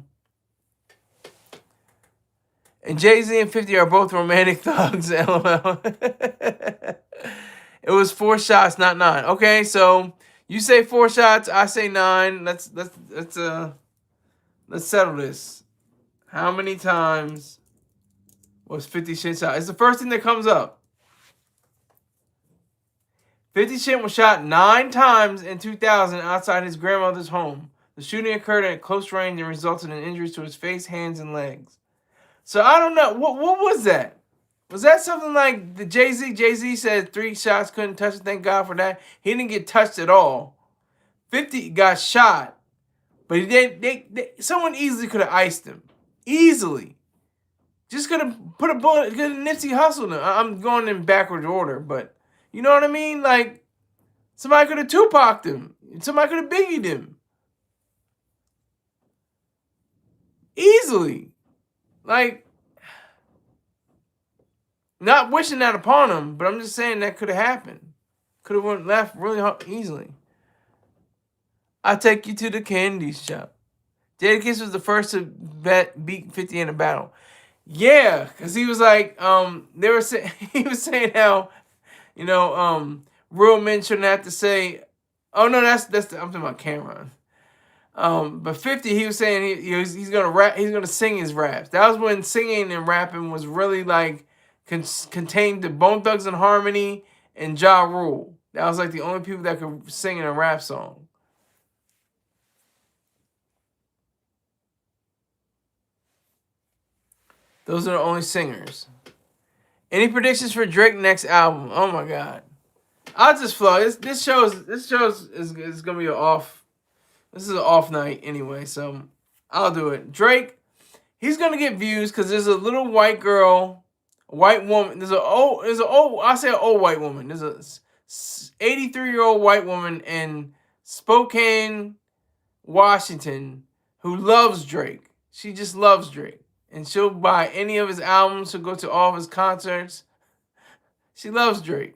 And Jay-Z and 50 are both romantic thugs, LOL. It was 4 shots, not 9. Okay, so you say 4 shots, I say 9. Let's settle this. How many times was 50 Cent shot? It's the first thing that comes up. 50 Cent was shot 9 times in 2000 outside his grandmother's home. The shooting occurred at close range and resulted in injuries to his face, hands, and legs. So I don't know. What was that? Was that something like the Jay-Z? Jay-Z said 3 shots couldn't touch it. Thank God for that. He didn't get touched at all. 50 got shot, but someone easily could have iced him. Easily. Just could have put a bullet, could have Nipsey Hussle him. I'm going in backwards order, but you know what I mean? Like, somebody could have Tupac'd him. Somebody could have Biggie'd him. Easily. Like, not wishing that upon him, but I'm just saying that could have happened. Could have went left really easily. I'll take you to the candy shop. Jadakiss was the first to beat 50 in a battle. Yeah, because he was like, he was saying how, real men shouldn't have to say, oh no, I'm talking about Cameron. But 50, he was saying he's gonna rap. He's gonna sing his raps. That was when singing and rapping was really like contained to Bone Thugs and Harmony and Ja Rule. That was like the only people that could sing in a rap song. Those are the only singers. Any predictions for Drake next album? Oh my God, I'll just flow. This show is gonna be an off. This is an off night anyway, so I'll do it. Drake, he's gonna get views because there's a little white girl, a white woman. There's an old white woman. There's a 83-year-old white woman in Spokane, Washington, who loves Drake. She just loves Drake, and she'll buy any of his albums. She'll go to all of his concerts. She loves Drake.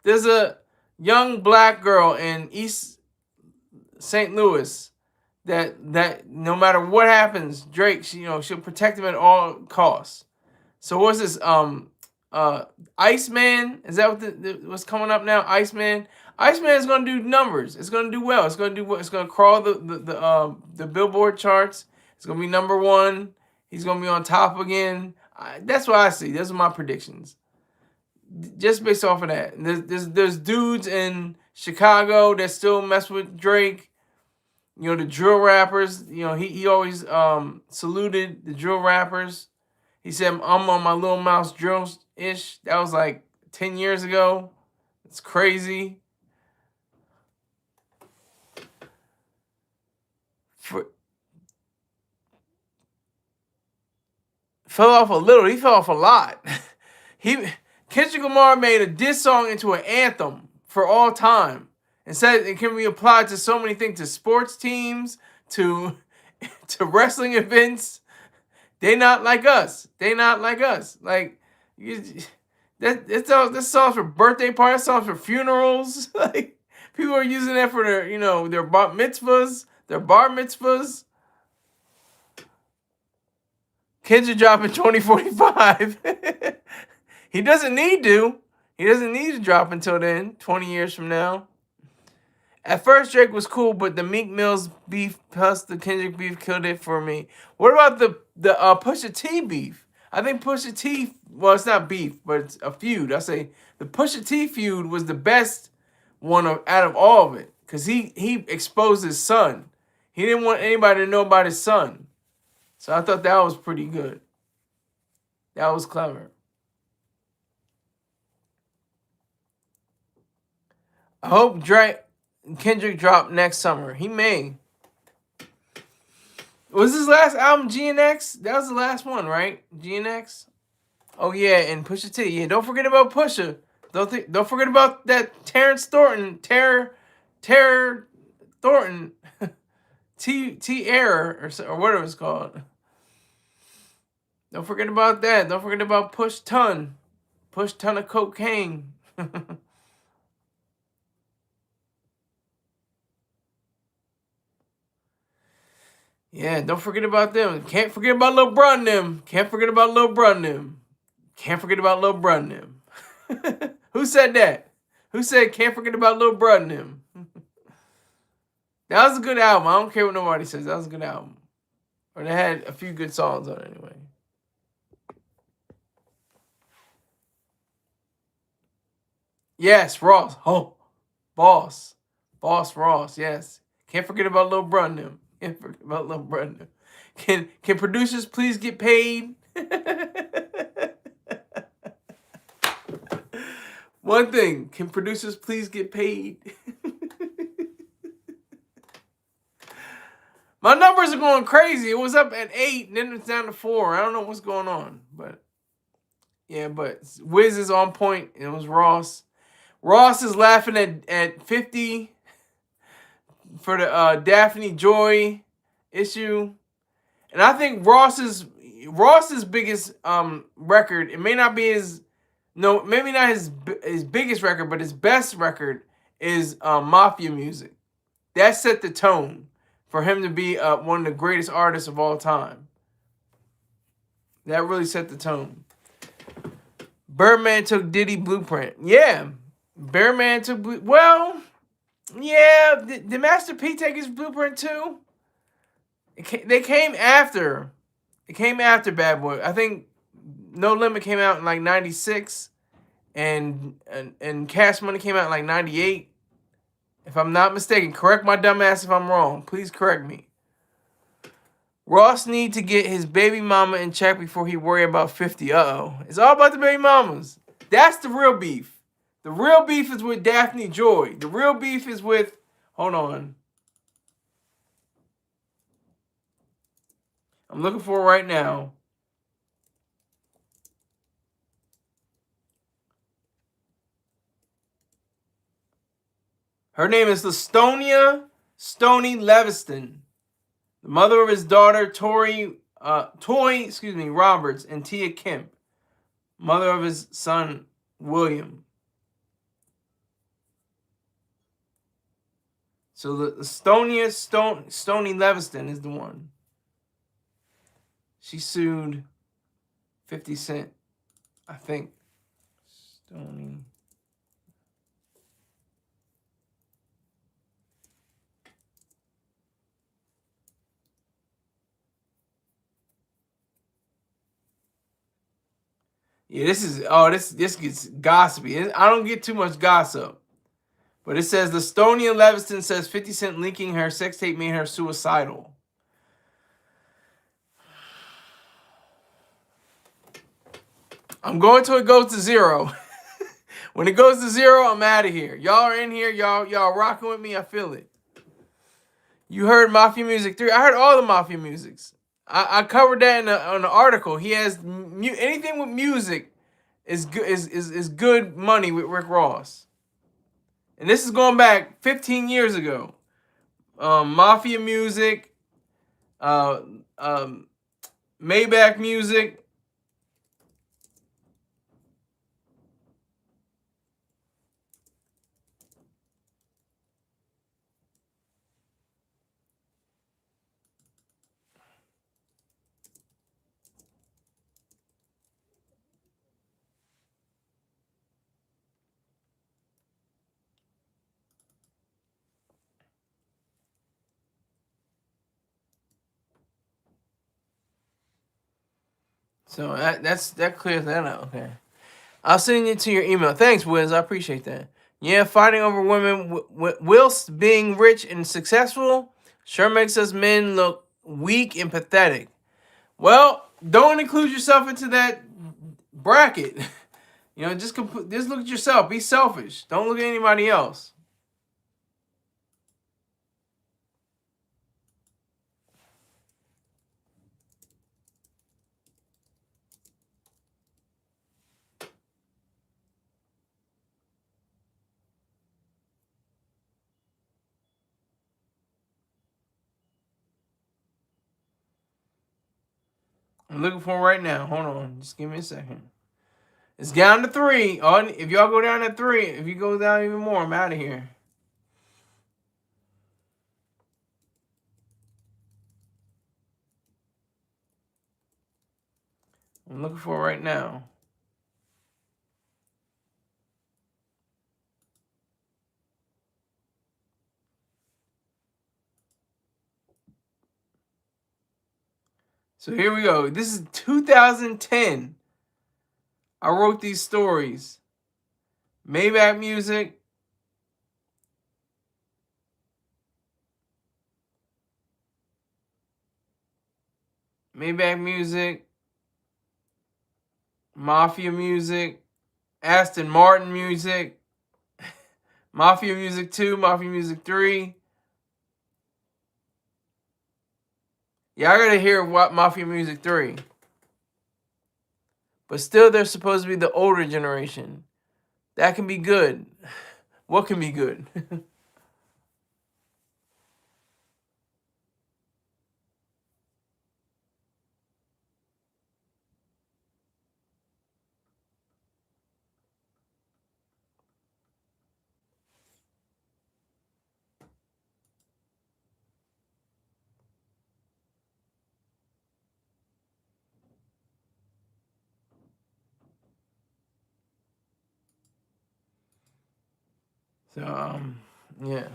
There's a young black girl in East St. Louis that no matter what happens, Drake, she'll protect him at all costs. So what's this? Iceman, is that what's coming up now? Iceman is gonna do numbers. It's gonna do well. It's gonna crawl the Billboard charts. It's gonna be #1. He's gonna be on top again. That's what I see. Those are my predictions. Just based off of that. There's dudes in Chicago that still mess with Drake. The drill rappers, he always saluted the drill rappers. He said, I'm on my Little Mouse drill-ish. That was like 10 years ago. It's crazy. Fell off a little. He fell off a lot. Kendrick Lamar made a diss song into an anthem for all time and said it can be applied to so many things, to sports teams, to to wrestling events. They not like us. They not like us. Like you, this song's for birthday parties, songs for funerals. Like people are using that for their, their bar mitzvahs, their bar mitzvahs. Kids are dropping 2045. He doesn't need to. He doesn't need to drop until then, 20 years from now. At first, Drake was cool, but the Meek Mill's beef plus the Kendrick beef killed it for me. What about the Pusha T beef? I think Pusha T, well, it's not beef, but it's a feud. I say the Pusha T feud was the best one out of all of it because he exposed his son. He didn't want anybody to know about his son. So I thought that was pretty good. That was clever. I hope Kendrick drop next summer. He may. Was his last album GNX? That was the last one, right? GNX? Oh yeah, and Pusha T. Yeah, don't forget about Pusha. Don't forget about that Terrence Thornton. Terror Thornton. T Error or whatever it's called. Don't forget about that. Don't forget about Push Ton of cocaine. Yeah, don't forget about them. Can't forget about Lil Bruh and them. Can't forget about Lil Bruh and them. Can't forget about Lil Bruh and them. Who said that? Who said can't forget about Lil Bruh and them? That was a good album. I don't care what nobody says. That was a good album. Or they had a few good songs on it anyway. Yes, Ross. Oh, Boss Ross. Yes. Can't forget about Lil Bruh and them. Can't forget about Lil Bruh and them. Can producers please get paid? One thing. Can producers please get paid? My numbers are going crazy. It was up at 8, and then it's down to 4. I don't know what's going on, but yeah, but Wiz is on point. It was Ross. Ross is laughing at 50 for the Daphne Joy issue, and I think Ross's biggest record. It may not be maybe not his biggest record, but his best record is Mafia Music. That set the tone for him to be one of the greatest artists of all time. That really set the tone. Birdman took Diddy blueprint. Yeah. Birdman took... Well, yeah. Did Master P take his blueprint too? They came after. It came after Bad Boy. I think No Limit came out in like 96. And Cash Money came out in like 98. If I'm not mistaken, correct my dumb ass if I'm wrong. Please correct me. Ross need to get his baby mama in check before he worry about 50. Uh-oh. It's all about the baby mamas. That's the real beef. The real beef is with Daphne Joy. The real beef is with... Hold on. I'm looking for it right now. Her name is Lastonia Stoney Leviston, the mother of his daughter Toy Roberts, and Tia Kemp, mother of his son William. So the Lastonia Stoney Leviston is the one. She sued 50 Cent, I think. Stoney. Yeah, this gets gossipy. I don't get too much gossip. But it says Lastonia Leviston says 50 Cent leaking her sex tape made her suicidal. I'm going till it goes to 0. When it goes to 0, I'm out of here. Y'all are in here. Y'all rocking with me. I feel it. You heard Mafia Music 3. I heard all the Mafia Musics. I covered that in an article. He has anything with music. is good money with Rick Ross. And this is going back 15 years ago. Mafia Music, uh, um, Maybach Music. So that clears that out. Okay. I'll send it to your email. Thanks, Wiz. I appreciate that. Yeah, fighting over women whilst being rich and successful sure makes us men look weak and pathetic. Well, don't include yourself into that bracket. You know, just look at yourself. Be selfish. Don't look at anybody else. I'm looking for it right now. Hold on. Just give me a second. It's down to 3. Oh, if y'all go down to 3, if you go down even more, I'm out of here. I'm looking for it right now. So here we go. This is 2010. I wrote these stories. Maybach Music. Maybach Music. Mafia Music. Aston Martin Music. Mafia Music 2. Mafia Music 3. Yeah, I gotta hear what Mafia Music 3. But still, they're supposed to be the older generation. That can be good. What can be good? So, yeah.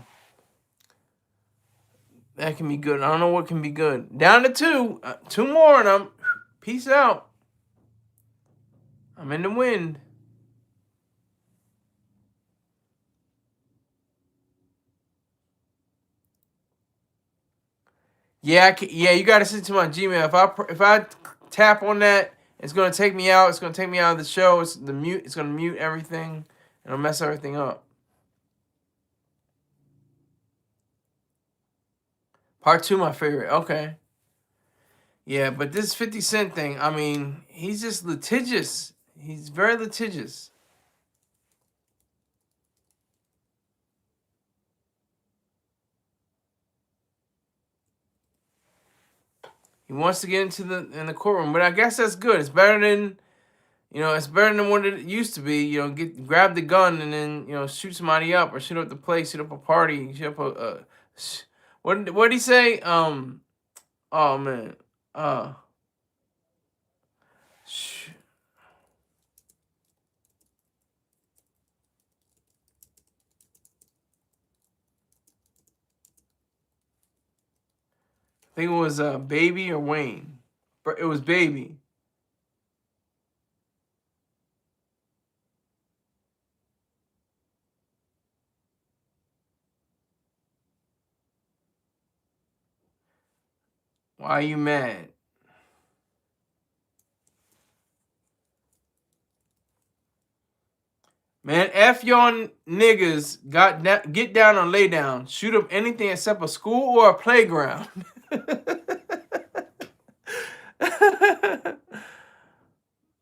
That can be good. I don't know what can be good. Down to 2. 2 more and I'm peace out. I'm in the wind. Yeah, yeah, you gotta send it to my Gmail. If I tap on that, it's gonna take me out. It's gonna take me out of the show. It's gonna mute everything, and it'll mess everything up. Part 2, my favorite. Okay. Yeah, but this 50 Cent thing, I mean, he's just litigious. He's very litigious. He wants to get into in the courtroom, but I guess that's good. It's better than, it's better than what it used to be. Grab the gun and then shoot somebody up or shoot up the place, shoot up a party, shoot up what did he say? Oh man, sh- I think it was Baby or Wayne. It was Baby. Why are you mad? Man, F y'all niggas get down or lay down. Shoot up anything except a school or a playground.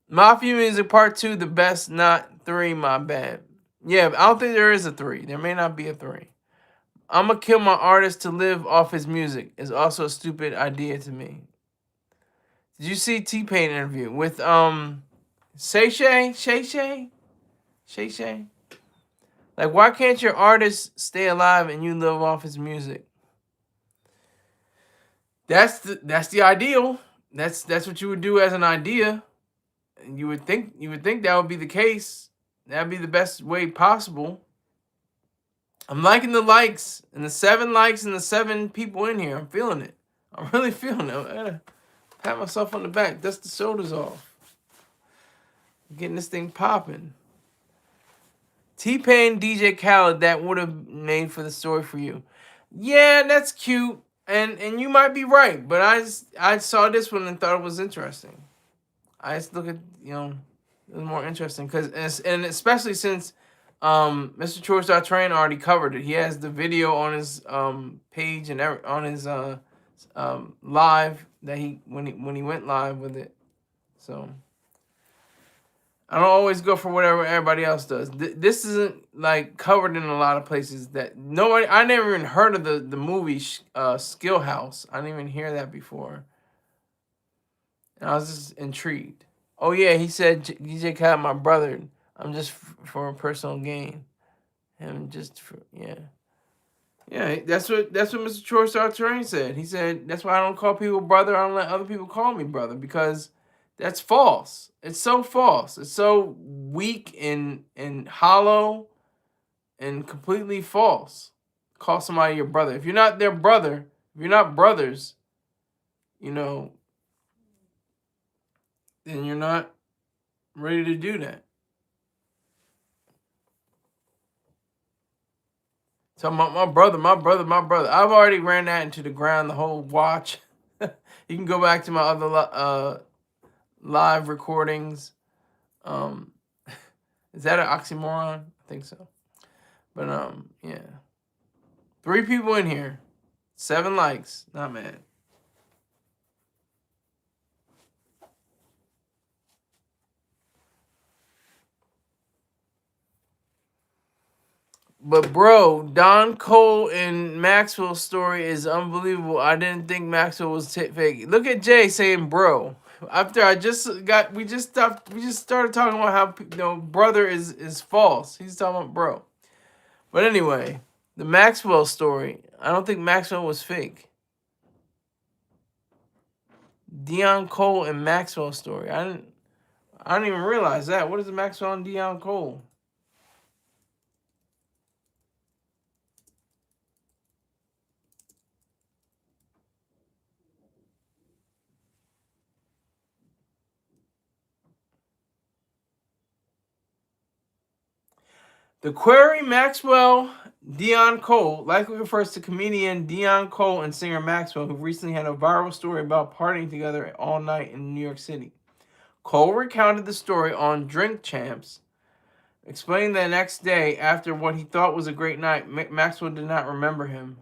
Mafia Music Part 2, the best, not 3, my bad. Yeah, I don't think there is a 3. There may not be a 3. I'm gonna kill my artist to live off his music is also a stupid idea to me. Did you see T-Pain interview with Shay Shay? Shay Shay? Shay Shay? Like, why can't your artist stay alive and you live off his music? That's the ideal. That's what you would do as an idea. You would think that would be the case. That'd be the best way possible. I'm liking the likes and the 7 likes and the 7 people in here. I'm feeling it. I'm really feeling it. I gotta pat myself on the back. Dust the shoulders off. Getting this thing popping. T-Pain, DJ Khaled, that would have made for the story for you. Yeah, that's cute. And you might be right, but I saw this one and thought it was interesting. I just look at, it was more interesting and especially since Mr. Choice Train already covered it. He has the video on his page and on his live that when he went live with it. So I don't always go for whatever everybody else does. This isn't like covered in a lot of places that nobody. I never even heard of the movie Skill House. I didn't even hear that before, and I was just intrigued. Oh yeah, he said DJ Khaled, my brother. I'm just for personal gain, and just for yeah. That's what Mr. Choice Terrain said. He said that's why I don't call people brother. I don't let other people call me brother because that's false. It's so false. It's so weak and hollow and completely false. Call somebody your brother. If you're not their brother, if you're not brothers, then you're not ready to do that. So my brother. I've already ran that into the ground, the whole watch. You can go back to my other live recordings. Is that an oxymoron? I think so. But yeah. 3 people in here. 7 likes. Not mad. But bro, Don Cole and Maxwell's story is unbelievable. I didn't think Maxwell was fake. Look at Jay saying bro. After we just started talking about how brother is false. He's talking about bro. But anyway, the Maxwell story. I don't think Maxwell was fake. Deion Cole and Maxwell story. I didn't even realize that. What is the Maxwell and Deion Cole? The query Maxwell Deion Cole likely refers to comedian Deion Cole and singer Maxwell, who recently had a viral story about partying together all night in New York City. Cole recounted the story on Drink Champs, explaining that the next day, after what he thought was a great night, Maxwell did not remember him.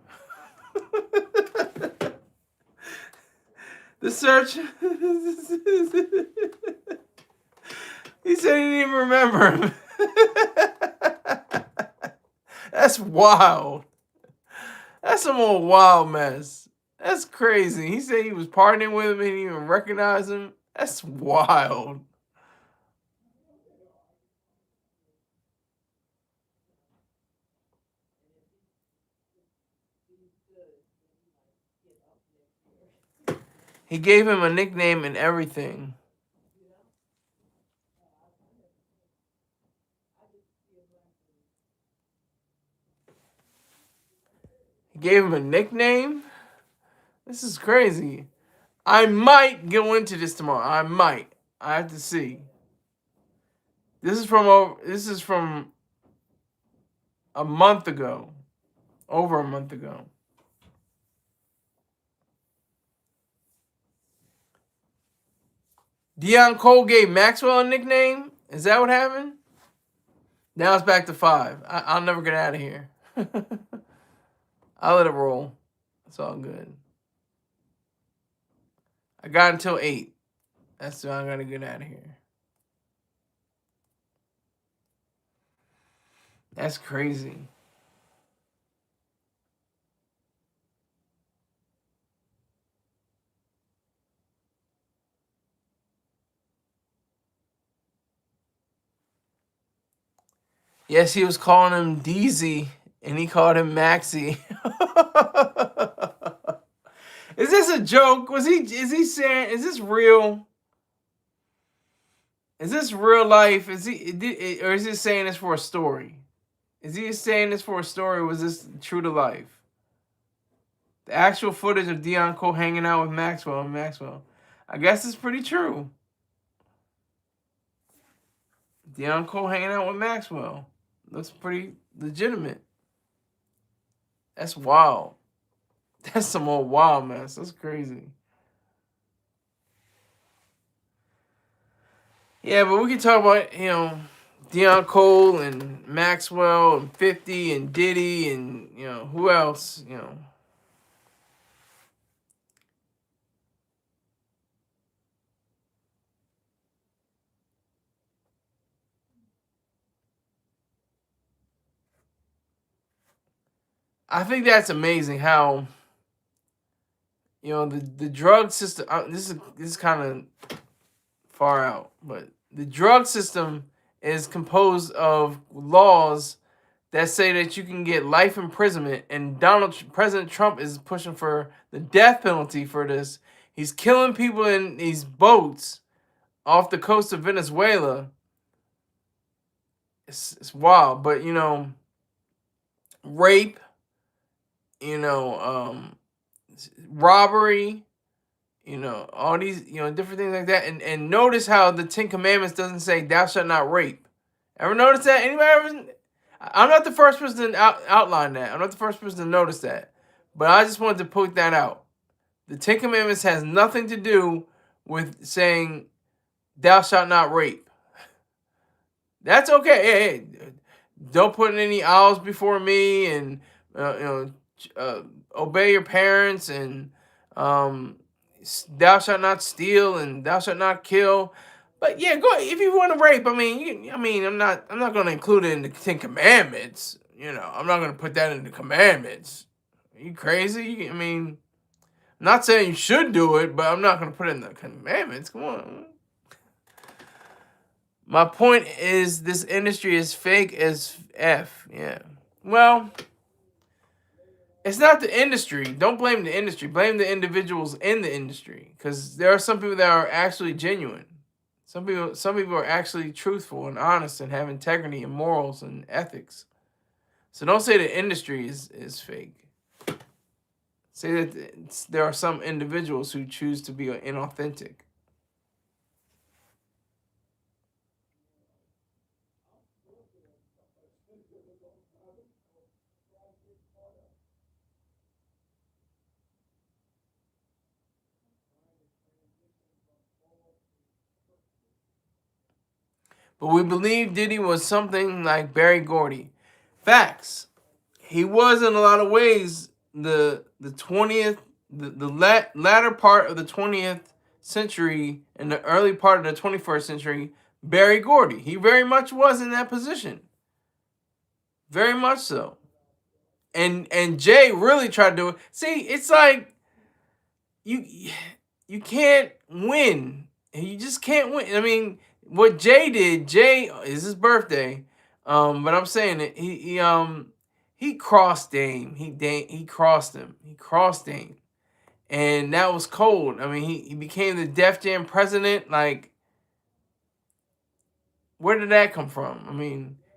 The search. He said he didn't even remember him. That's wild. That's some old wild mess. That's crazy. He said he was partying with him and he didn't even recognize him. That's wild. He gave him a nickname and everything. He gave him a nickname? This is crazy. I might go into this tomorrow. I might. I have to see. This is from a month ago. Over a month ago. Deion Cole gave Maxwell a nickname? Is that what happened? Now it's back to 5. I'll never get out of here. I'll let it roll. It's all good. I got until 8. That's when I gotta get out of here. That's crazy. Yes, he was calling him DZ, and he called him Maxie. Is this a joke? Was he? Is he saying? Is this real? Is this real life? Is he? Or is he saying this for a story? Is he saying this for a story? Or was this true to life? The actual footage of Deion Cole hanging out with Maxwell and Maxwell. I guess it's pretty true. Deion Cole hanging out with Maxwell. Looks pretty legitimate. That's wild. That's some old wild mess. That's crazy. Yeah, but we can talk about, Deion Cole and Maxwell and 50 and Diddy and, who else. I think that's amazing how, the drug system, this is kind of far out, but the drug system is composed of laws that say that you can get life imprisonment, and President Trump is pushing for the death penalty for this. He's killing people in these boats off the coast of Venezuela. It's wild, but rape, robbery, all these, different things like that. And notice how the Ten Commandments doesn't say thou shalt not rape. Ever notice that? Anybody ever? I'm not the first person to outline that. I'm not the first person to notice that. But I just wanted to point that out. The Ten Commandments has nothing to do with saying thou shalt not rape. That's okay. Hey, don't put any owls before me, and obey your parents, and thou shalt not steal, and thou shalt not kill. But yeah, go if you want to rape. I'm not going to include it in the Ten Commandments. I'm not going to put that in the commandments. Are you crazy? I'm not saying you should do it, but I'm not going to put it in the commandments. Come on. My point is, this industry is fake as F. Yeah. Well, it's not the industry. Don't blame the industry. Blame the individuals in the industry, because there are some people that are actually genuine. Some people are actually truthful and honest and have integrity and morals and ethics. So don't say the industry is fake. Say that there are some individuals who choose to be inauthentic. But we believe Diddy was something like Barry Gordy. Facts. He was in a lot of ways the 20th, the latter part of the 20th century and the early part of the 21st century, Barry Gordy. He very much was in that position. Very much so. And Jay really tried to do it. See, it's like you can't win. You just can't win. What Jay did, Jay is his birthday. But I'm saying it. He crossed Dame. He crossed him. He crossed Dame, and that was cold. He became the Def Jam president. Like, where did that come from?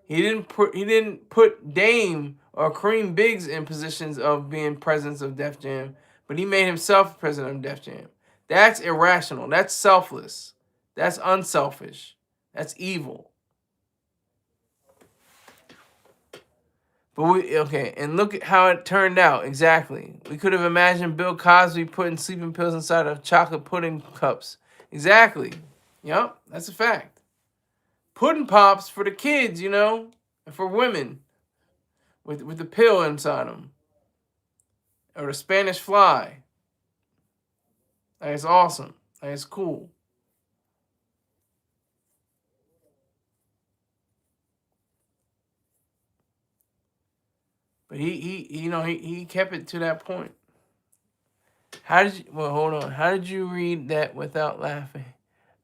He didn't put Dame or Kareem Biggs in positions of being presidents of Def Jam, but he made himself president of Def Jam. That's irrational. That's selfless. That's unselfish. That's evil. But and look at how it turned out. Exactly. We could have imagined Bill Cosby putting sleeping pills inside of chocolate pudding cups. Exactly. Yep, that's a fact. Pudding pops for the kids, and for women with the pill inside them. Or the Spanish fly. Like, it's awesome. Like, it's cool. But he kept it to that point. How did you? Well, hold on. How did you read that without laughing?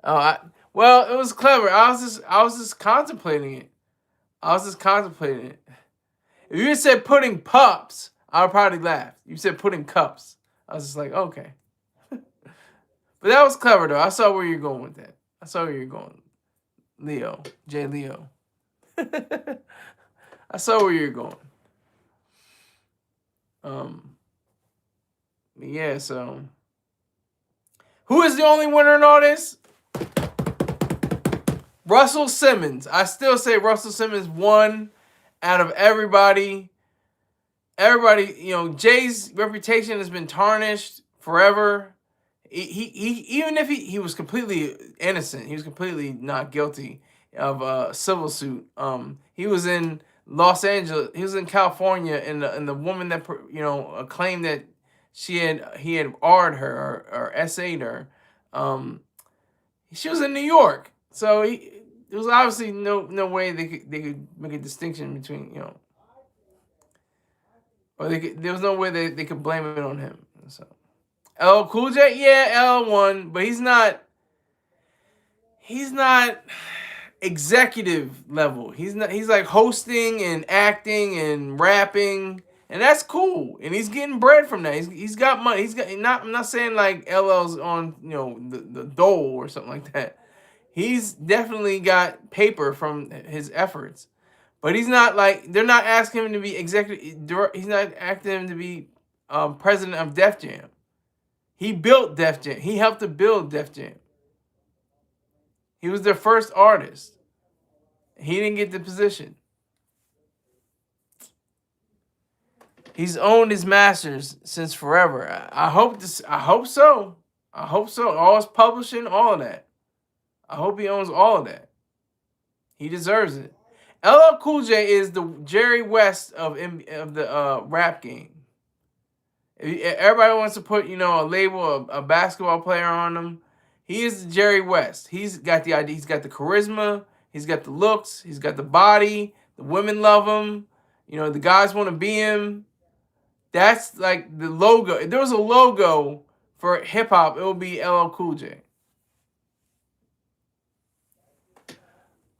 Well, it was clever. I was just contemplating it. I was just contemplating it. If you had said pudding pups, I would probably laugh. You said pudding cups. I was just like, okay. But that was clever though. I saw where you're going with that. I saw where you're going, Leo, J. Leo. I saw where you're going. Yeah. So, who is the only winner in all this? Russell Simmons. I still say Russell Simmons won out of everybody. Everybody, Jay's reputation has been tarnished forever. He even if he was completely innocent, he was completely not guilty of a civil suit. He was in Los Angeles, he was in California, and the woman that claimed that he had r'd her or essayed her. She was in New York, so there was obviously no way they could make a distinction between or there was no way they could blame it on him. So LL Cool J, yeah, L won, but he's not executive level. He's like hosting and acting and rapping, and that's cool. And he's getting bread from that. He's got money. I'm not saying like LL's on the dole or something like that. He's definitely got paper from his efforts. But he's not like, they're not asking him to be executive. He's not asking him to be president of Def Jam. He built Def Jam. He helped to build Def Jam. He was their first artist. He didn't get the position. He's owned his masters since forever. I hope so. I hope so. All his publishing, all of that. I hope he owns all of that. He deserves it. LL Cool J is the Jerry West of the rap game. Everybody wants to put a label, a basketball player on him. He is Jerry West. He's got the idea. He's got the charisma. He's got the looks. He's got the body. The women love him. The guys want to be him. That's like the logo. If there was a logo for hip hop, it would be LL Cool J.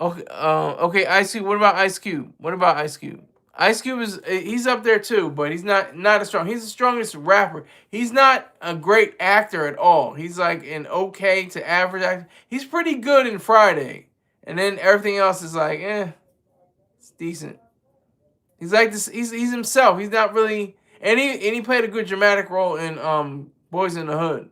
Okay, Ice Cube. What about Ice Cube? Ice Cube he's up there too, but he's not as strong. He's the strongest rapper. He's not a great actor at all. He's like an okay to average actor. He's pretty good in Friday, and then everything else is like, it's decent. He's like this. He's himself. He's not really, and he played a good dramatic role in Boys in the Hood.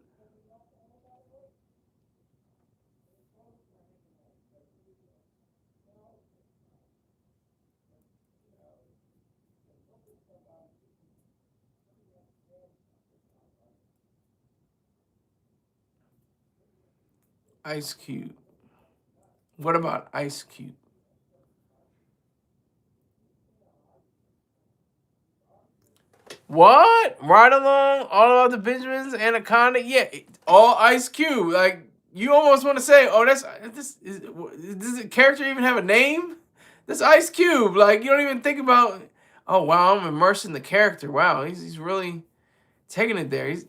Ice Cube. What about Ice Cube? What? Ride Along, All About the Benjamins, Anaconda? Yeah, all Ice Cube. Like, you almost want to say, oh, does the character even have a name? That's Ice Cube. Like, you don't even think about, oh, wow, I'm immersed in the character. Wow, he's really taking it there. He's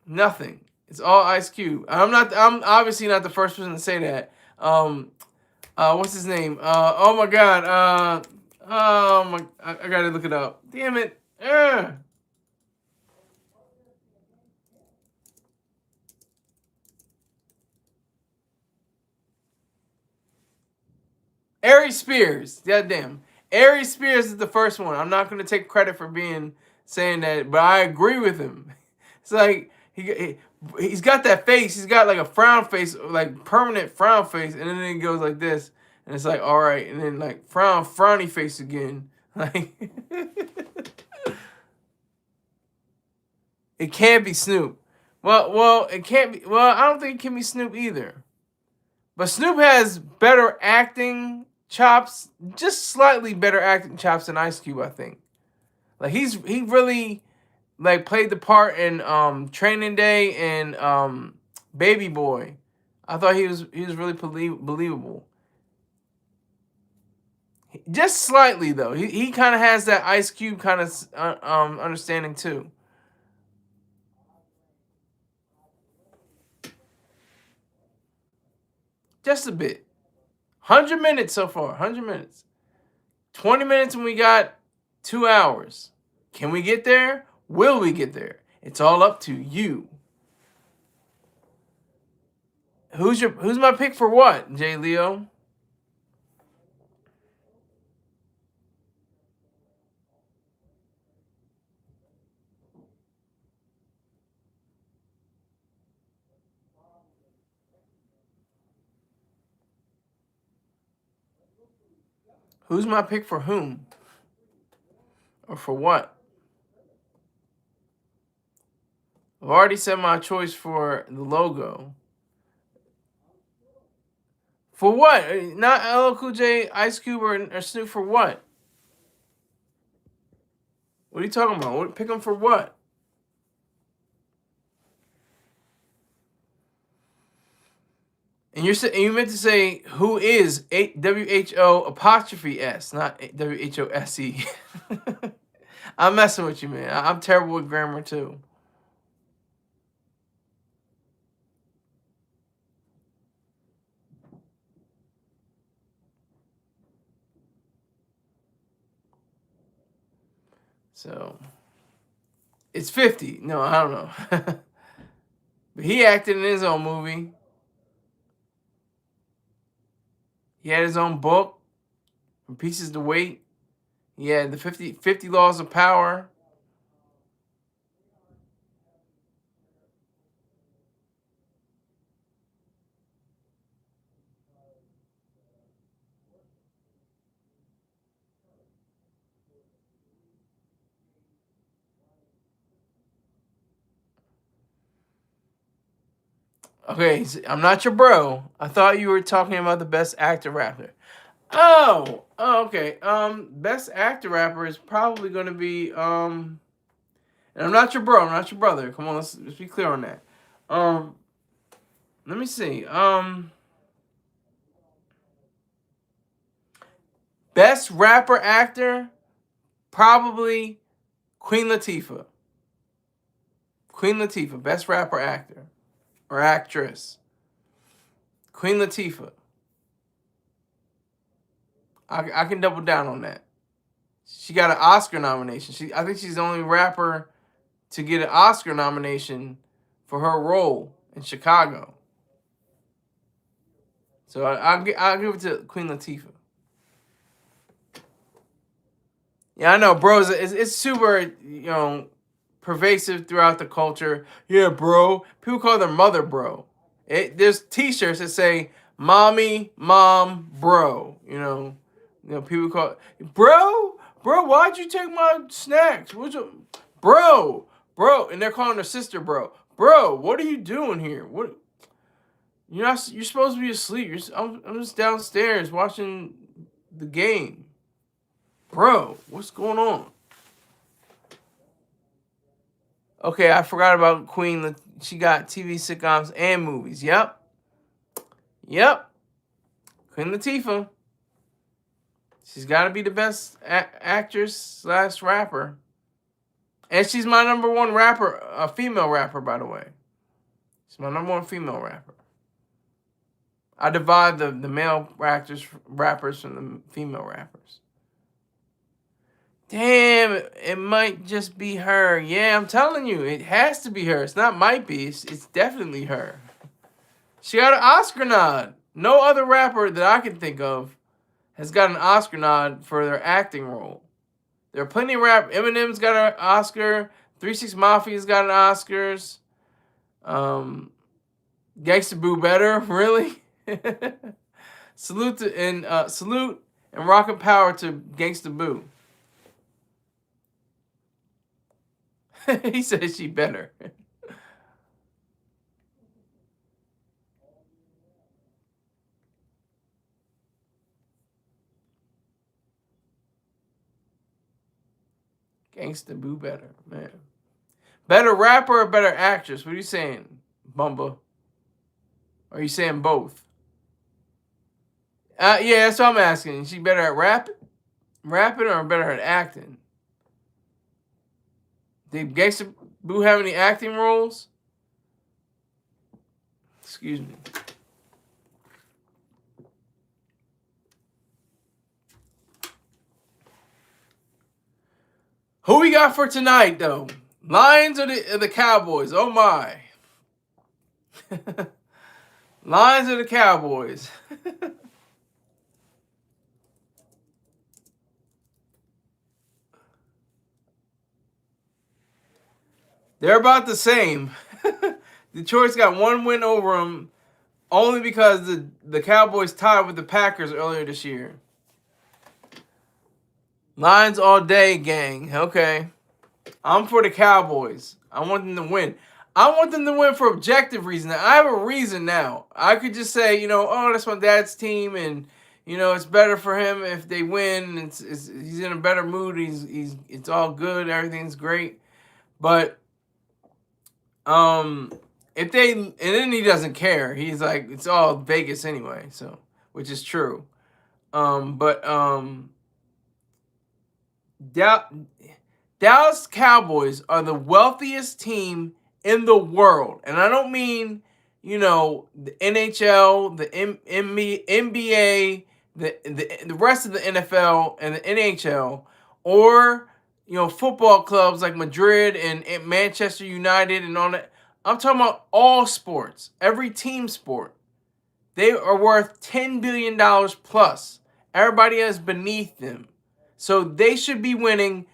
nothing. It's all Ice Cube. I'm obviously not the first person to say that. What's his name? Oh my God. I gotta look it up. Damn it. Ari Spears. Goddamn. Ari Spears is the first one. I'm not gonna take credit for saying that, but I agree with him. It's like he's got that face. He's got like a frown face, like permanent frown face, and then it goes like this, and it's like, all right, and then like frowny face again. Like it can't be Snoop. Well, it can't be. Well, I don't think it can be Snoop either. But Snoop has better acting chops, just slightly better acting chops than Ice Cube, I think. Like he really like played the part in Training Day and Baby Boy. I thought he was really believable. Just slightly though. He kind of has that Ice Cube kind of understanding too. Just a bit. 100 minutes so far. 100 minutes. 20 minutes and we got 2 hours. Can we get there? Will we get there? It's all up to you. Who's my pick for what, Jay Leo? Who's my pick for whom? Or for what? I've already said my choice for the logo. For what? Not LL Cool J, Ice Cube, or Snoop for what? What are you talking about? Pick them for what? And you meant to say who is WHO apostrophe S, not WHOSE. I'm messing with you, man. I'm terrible with grammar too. So it's 50. No, I don't know. But he acted in his own movie. He had his own book, From Pieces to Weight. He had the 50 Laws of Power. Okay, I'm not your bro. I thought you were talking about the best actor rapper. Oh, okay. Best actor rapper is probably going to be and I'm not your bro. I'm not your brother. Come on, let's be clear on that. Let me see. Best rapper actor, probably Queen Latifah. Queen Latifah, best rapper actor or actress. Queen Latifah. I can double down on that. She got an Oscar nomination. I think she's the only rapper to get an Oscar nomination for her role in Chicago. So I'll give it to Queen Latifah. Yeah, I know, bro. It's super, pervasive throughout the culture. Yeah, bro. People call their mother bro. There's T-shirts that say "Mommy, Mom, Bro." People call it, bro. Why'd you take my snacks? Bro, and they're calling their sister bro. Bro, what are you doing here? What? You're supposed to be asleep. I'm just downstairs watching the game. Bro, what's going on? Okay, I forgot about Queen. She got TV sitcoms and movies. Yep. Queen Latifah. She's got to be the best actress / rapper. And she's my number one rapper, a female rapper, by the way. She's my number one female rapper. I divide the male rappers from the female rappers. Damn, it might just be her. Yeah, I'm telling you, it has to be her. It's not might be. It's definitely her. She got an Oscar nod. No other rapper that I can think of has got an Oscar nod for their acting role. There are plenty of rap. Eminem's got an Oscar. 3 6 Mafia's got an Oscars. Gangsta Boo Better, really? Salute and rocket power to Gangsta Boo. He said she better. Gangsta Boo Better, man. Better rapper or better actress? What are you saying, Bumba? Are you saying both? Yeah, that's what I'm asking. Is she better at rapping? rapping or better at acting? Did Gangsta Boo have any acting roles? Excuse me. Who we got for tonight, though? Lions or the Cowboys? Oh, my. Lions or the Cowboys? They're about the same. Detroit's got one win over them only because the Cowboys tied with the Packers earlier this year. Lions all day, gang. Okay. I'm for the Cowboys. I want them to win. I want them to win for objective reasons. I have a reason now. I could just say, oh, that's my dad's team, and it's better for him if they win. He's in a better mood. It's all good. Everything's great. But if they, and then he doesn't care. He's like, it's all Vegas anyway. So, which is true. Dallas Cowboys are the wealthiest team in the world. And I don't mean, the NHL, the NBA, the rest of the NFL and the NHL, or, football clubs like Madrid and Manchester United and all that. I'm talking about all sports, every team sport. They are worth $10 billion plus. Everybody else beneath them. So they should be winning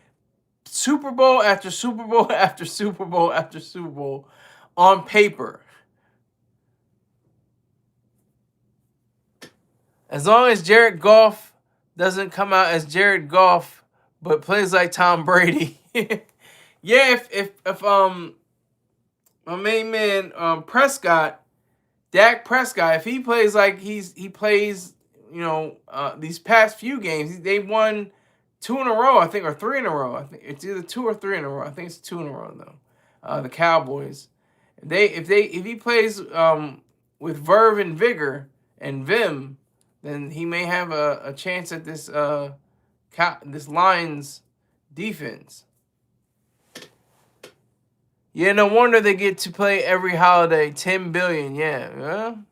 Super Bowl after Super Bowl after Super Bowl after Super Bowl on paper. As long as Jared Goff doesn't come out as Jared Goff, but plays like Tom Brady. Yeah, if my main man Dak Prescott, if he plays like he plays, these past few games, they won 2 in a row, I think, or 3 in a row. I think it's either 2 or 3 in a row. I think it's 2 in a row though. The Cowboys, if he plays with verve and vigor and vim, then he may have a chance at this Lions defense. Yeah, no wonder they get to play every holiday. 10 billion, yeah. Well,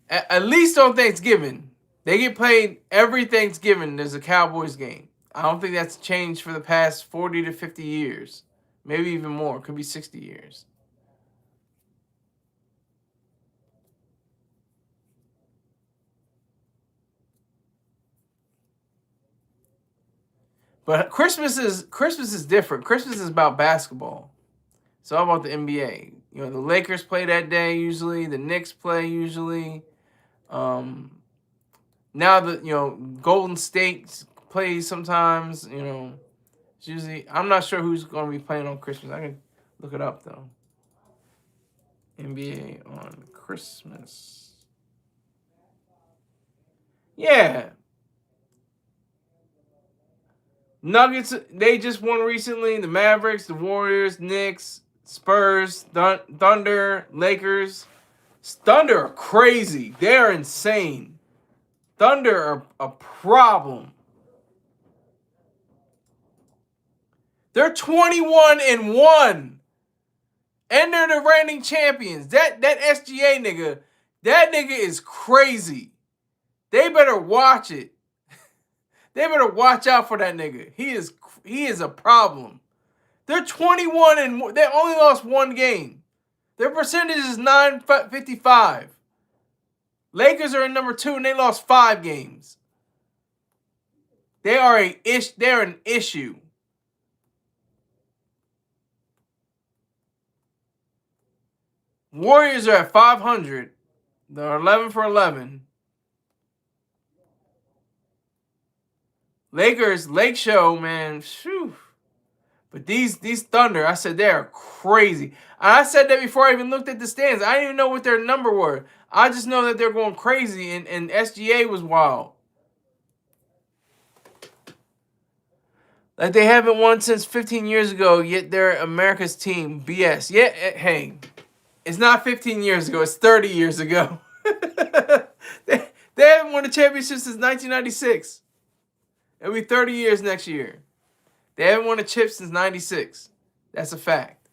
at least on Thanksgiving. They get played every Thanksgiving. There's a Cowboys game. I don't think that's changed for the past 40 to 50 years. Maybe even more. Could be 60 years. But Christmas is different. Christmas is about basketball. It's all about the NBA. The Lakers play that day usually. The Knicks play usually. Now Golden State plays sometimes. It's usually, I'm not sure who's going to be playing on Christmas. I can look it up though. NBA on Christmas. Yeah. Nuggets, they just won recently. The Mavericks, the Warriors, Knicks, Spurs, Thunder, Lakers. Thunder are crazy. They're insane. Thunder are a problem. They're 21-1. And they're the reigning champions. That SGA nigga, that nigga is crazy. They better watch it. They better watch out for that nigga. He is a problem. They're 21 and they only lost 1 game. Their percentage is .955. Lakers are in number 2 and they lost 5 games. They're an issue. Warriors are at 500. They're 11 for 11. Lakers, Lake Show, man. Whew. But these Thunder, I said they're crazy. I said that before I even looked at the stands. I didn't even know what their number were. I just know that they're going crazy, and SGA was wild. Like they haven't won since 15 years ago, yet they're America's team. BS. Yeah, hey, it's not 15 years ago. It's 30 years ago. They haven't won a championship since 1996. It'll be 30 years next year. They haven't won a chip since '96. That's a fact.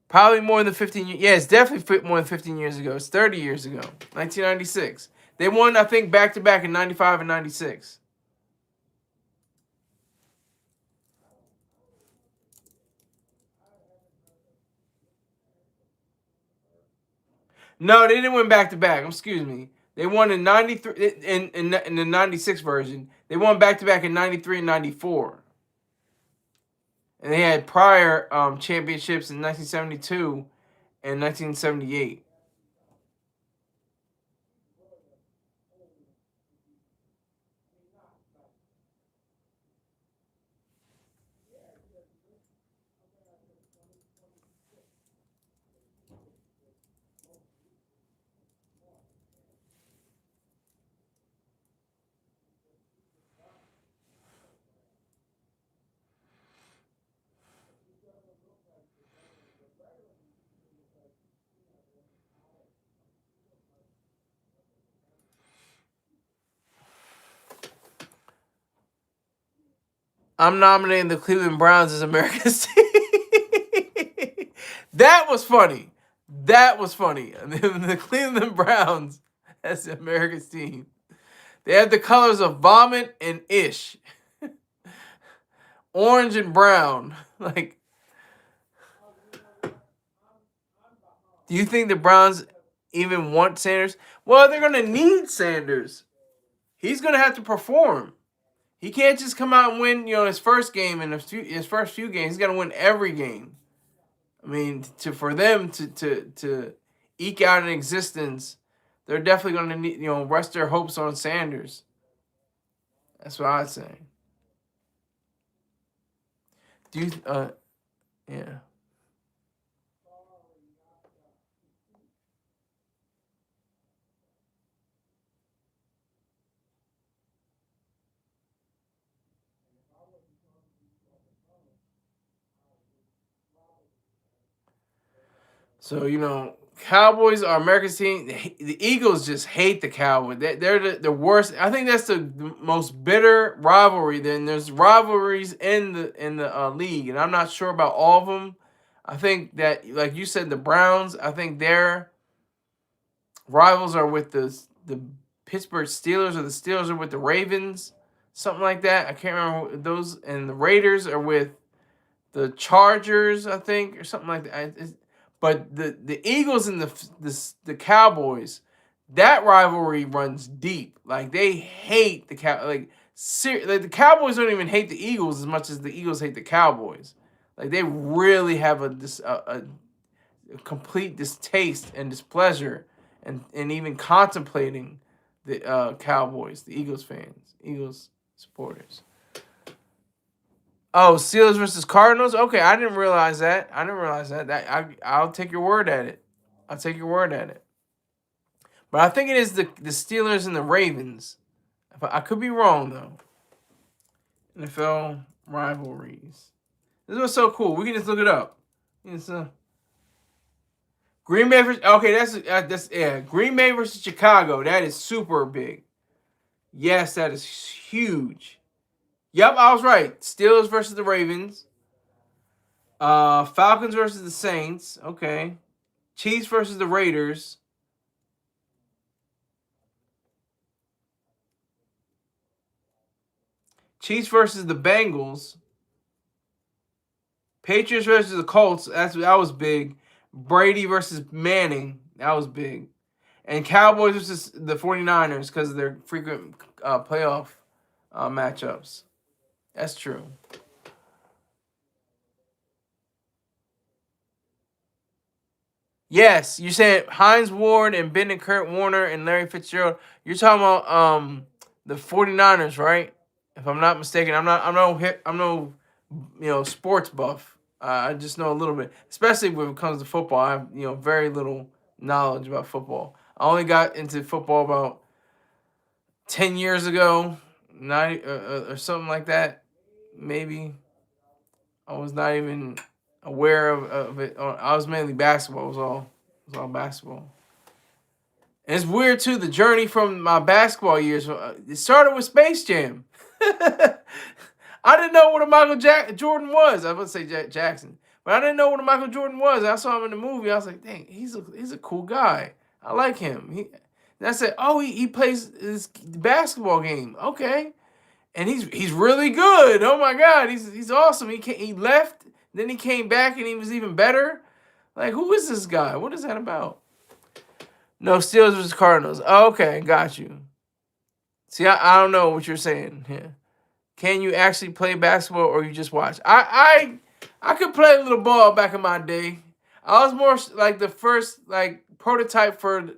Probably more than 15 years. Yeah, it's definitely more than 15 years ago. It's 30 years ago. 1996. They won, I think, back-to-back in 95 and 96. No, they didn't win back-to-back. Excuse me. They won in 93 in the 96 version. They won back-to-back in 93 and 94. And they had prior championships in 1972 and 1978. I'm nominating the Cleveland Browns as America's team. That was funny. That was funny. The Cleveland Browns as America's team. They have the colors of vomit and ish. Orange and brown. Like, do you think the Browns even want Sanders? Well, they're going to need Sanders. He's going to have to perform. He can't just come out and win, his first game and his first few games. He's got to win every game. I mean, for them to eke out an existence, they're definitely going to need, rest their hopes on Sanders. That's what I'd say. Do you? Yeah. So, Cowboys are America's team. The Eagles just hate the Cowboys. They're the worst. I think that's the most bitter rivalry. Then there's rivalries in the league, and I'm not sure about all of them. I think that, like you said, the Browns. I think their rivals are with the Pittsburgh Steelers, or the Steelers are with the Ravens, something like that. I can't remember those. And the Raiders are with the Chargers, I think, or something like that. But the Eagles and the Cowboys, that rivalry runs deep. Like, they hate the like the Cowboys don't even hate the Eagles as much as the Eagles hate the Cowboys. Like, they really have a complete distaste and displeasure, and even contemplating the Cowboys, the Eagles fans, Eagles supporters. Oh, Steelers versus Cardinals. Okay, I didn't realize that. I'll take your word at it. I'll take your word at it. But I think it is the Steelers and the Ravens. I could be wrong though. NFL rivalries. This was so cool. We can just look it up. It's Green Bay versus. Okay, that's yeah. Green Bay versus Chicago. That is super big. Yes, that is huge. Yep, I was right. Steelers versus the Ravens. Falcons versus the Saints. Okay. Chiefs versus the Raiders. Chiefs versus the Bengals. Patriots versus the Colts. That was big. Brady versus Manning. That was big. And Cowboys versus the 49ers because of their frequent playoff matchups. That's true. Yes, you said Hines Ward and Ben and Kurt Warner and Larry Fitzgerald. You're talking about the 49ers, right? If I'm not mistaken. I'm no sports buff. I just know a little bit, especially when it comes to football. I have very little knowledge about football. I only got into football about 10 years ago, or something like that. Maybe I was not even aware of it. I was mainly basketball. It was all basketball. And it's weird too. The journey from my basketball years. It started with Space Jam. I didn't know what a Jordan was. I was going to say Jackson, but I didn't know what a Michael Jordan was. I saw him in the movie. I was like, dang, he's a cool guy. I like him. And I said, oh, he plays this basketball game. Okay, and he's really good. Oh my God, he's awesome. He left, then he came back, and he was even better. Like, who is this guy? What is that about? No, Steelers versus Cardinals. Oh, okay, got you. See, I don't know what you're saying here. Can you actually play basketball or you just watch? I could play a little ball back in my day. I was more like the first like prototype for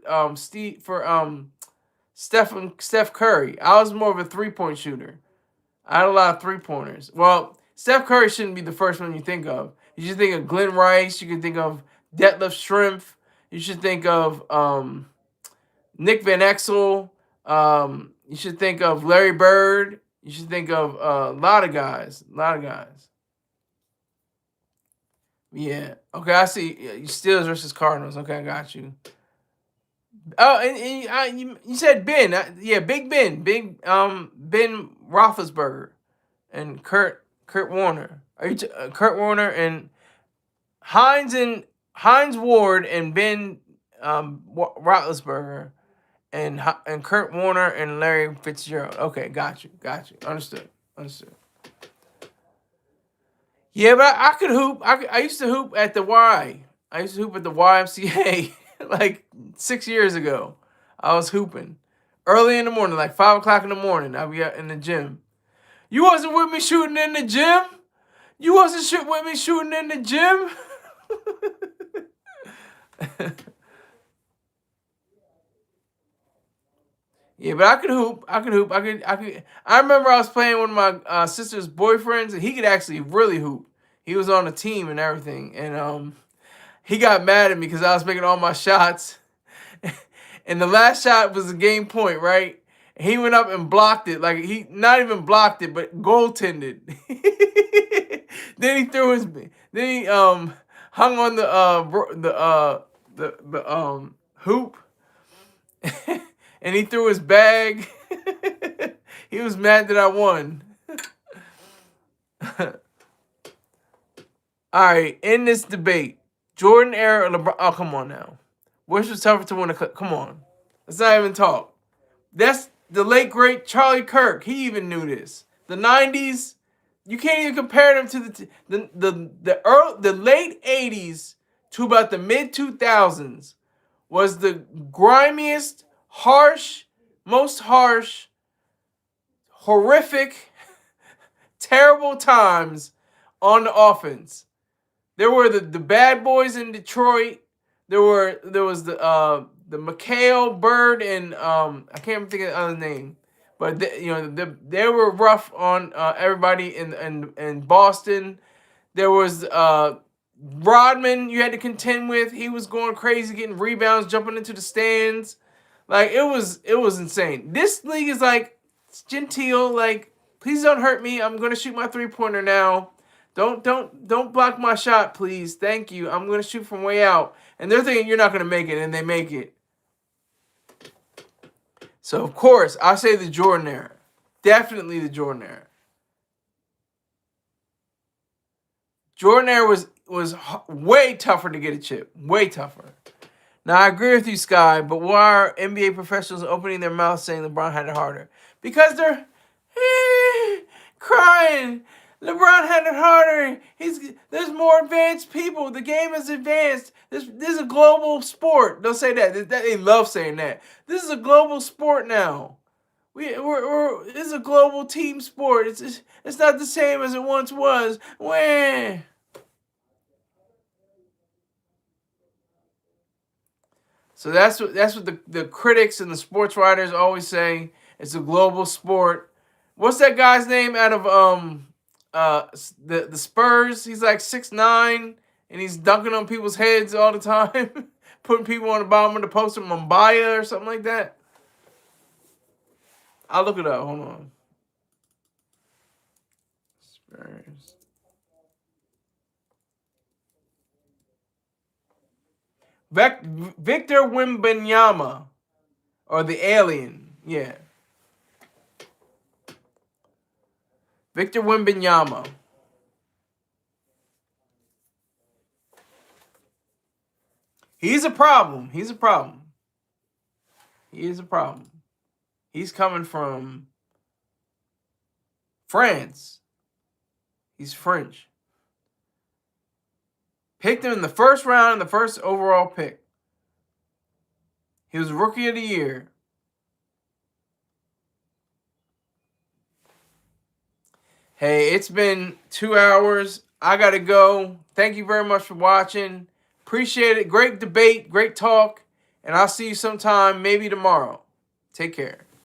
Steph Curry. I was more of a 3-point shooter. I had a lot of 3-pointers. Well, Steph Curry shouldn't be the first one you think of. You should think of Glenn Rice. You can think of Detlef Schrempf. You should think of Nick Van Exel. You should think of Larry Bird. You should think of a lot of guys. A lot of guys. Yeah. Okay, I see. Steelers versus Cardinals. Okay, I got you. Oh, and you said Ben. Yeah, Big Ben. Ben Roethlisberger and Kurt Warner. Are you Kurt Warner and Hines Ward and Ben Roethlisberger and Kurt Warner and Larry Fitzgerald. Okay, got you. Understood. Yeah, but I could hoop. I used to hoop at the Y. I used to hoop at the YMCA like 6 years ago. I was hooping early in the morning, like 5 o'clock in the morning. I'd be out in the gym. You wasn't with me shooting in the gym? You wasn't with me shooting in the gym? Yeah, but I could hoop. I remember I was playing with my sister's boyfriends, and he could actually really hoop. He was on a team and everything, and he got mad at me because I was making all my shots, and the last shot was a game point, right? And he went up and blocked it, like he not even blocked it, but goaltended. Then he threw his, then he hung on the hoop. And he threw his bag. He was mad that I won. All right, in this debate, Jordan era or LeBron? Oh, come on now. Which was tougher to win a? Come on, let's not even talk. That's the late great Charlie Kirk. He even knew this. The '90s, you can't even compare them to the late '80s to about the mid 2000s. Was the grimiest, most harsh, horrific, terrible times on the offense. There were the bad boys in Detroit. There was the McHale, Bird, and I can't think of the other name, but they were rough on everybody in Boston. There was Rodman you had to contend with. He was going crazy, getting rebounds, jumping into the stands. Like it was insane. This league is like it's genteel. Like, please don't hurt me. I'm gonna shoot my 3-pointer now. Don't block my shot, please. Thank you. I'm gonna shoot from way out. And they're thinking you're not gonna make it, and they make it. So of course I say the Jordan era. Definitely the Jordan era. Jordan era was way tougher to get a chip. Way tougher. Now, I agree with you, Sky, but why are NBA professionals opening their mouths saying LeBron had it harder? Because they're crying. LeBron had it harder. There's more advanced people. The game is advanced. This is a global sport. They'll say that. They love saying that. This is a global sport now. This is a global team sport. It's not the same as it once was. Wah. So that's what the critics and the sports writers always say. It's a global sport. What's that guy's name out of the Spurs? He's like 6'9", and he's dunking on people's heads all the time, putting people on the bottom of the poster, Mumbai or something like that. I'll look it up. Hold on. Spurs. Victor Wembanyama. Or the alien. Yeah. Victor Wembanyama. He's a problem. He's a problem. He is a problem. He's coming from France. He's French. Picked him in the first round and the first overall pick. He was Rookie of the Year. Hey, it's been 2 hours. I got to go. Thank you very much for watching. Appreciate it. Great debate, great talk. And I'll see you sometime, maybe tomorrow. Take care.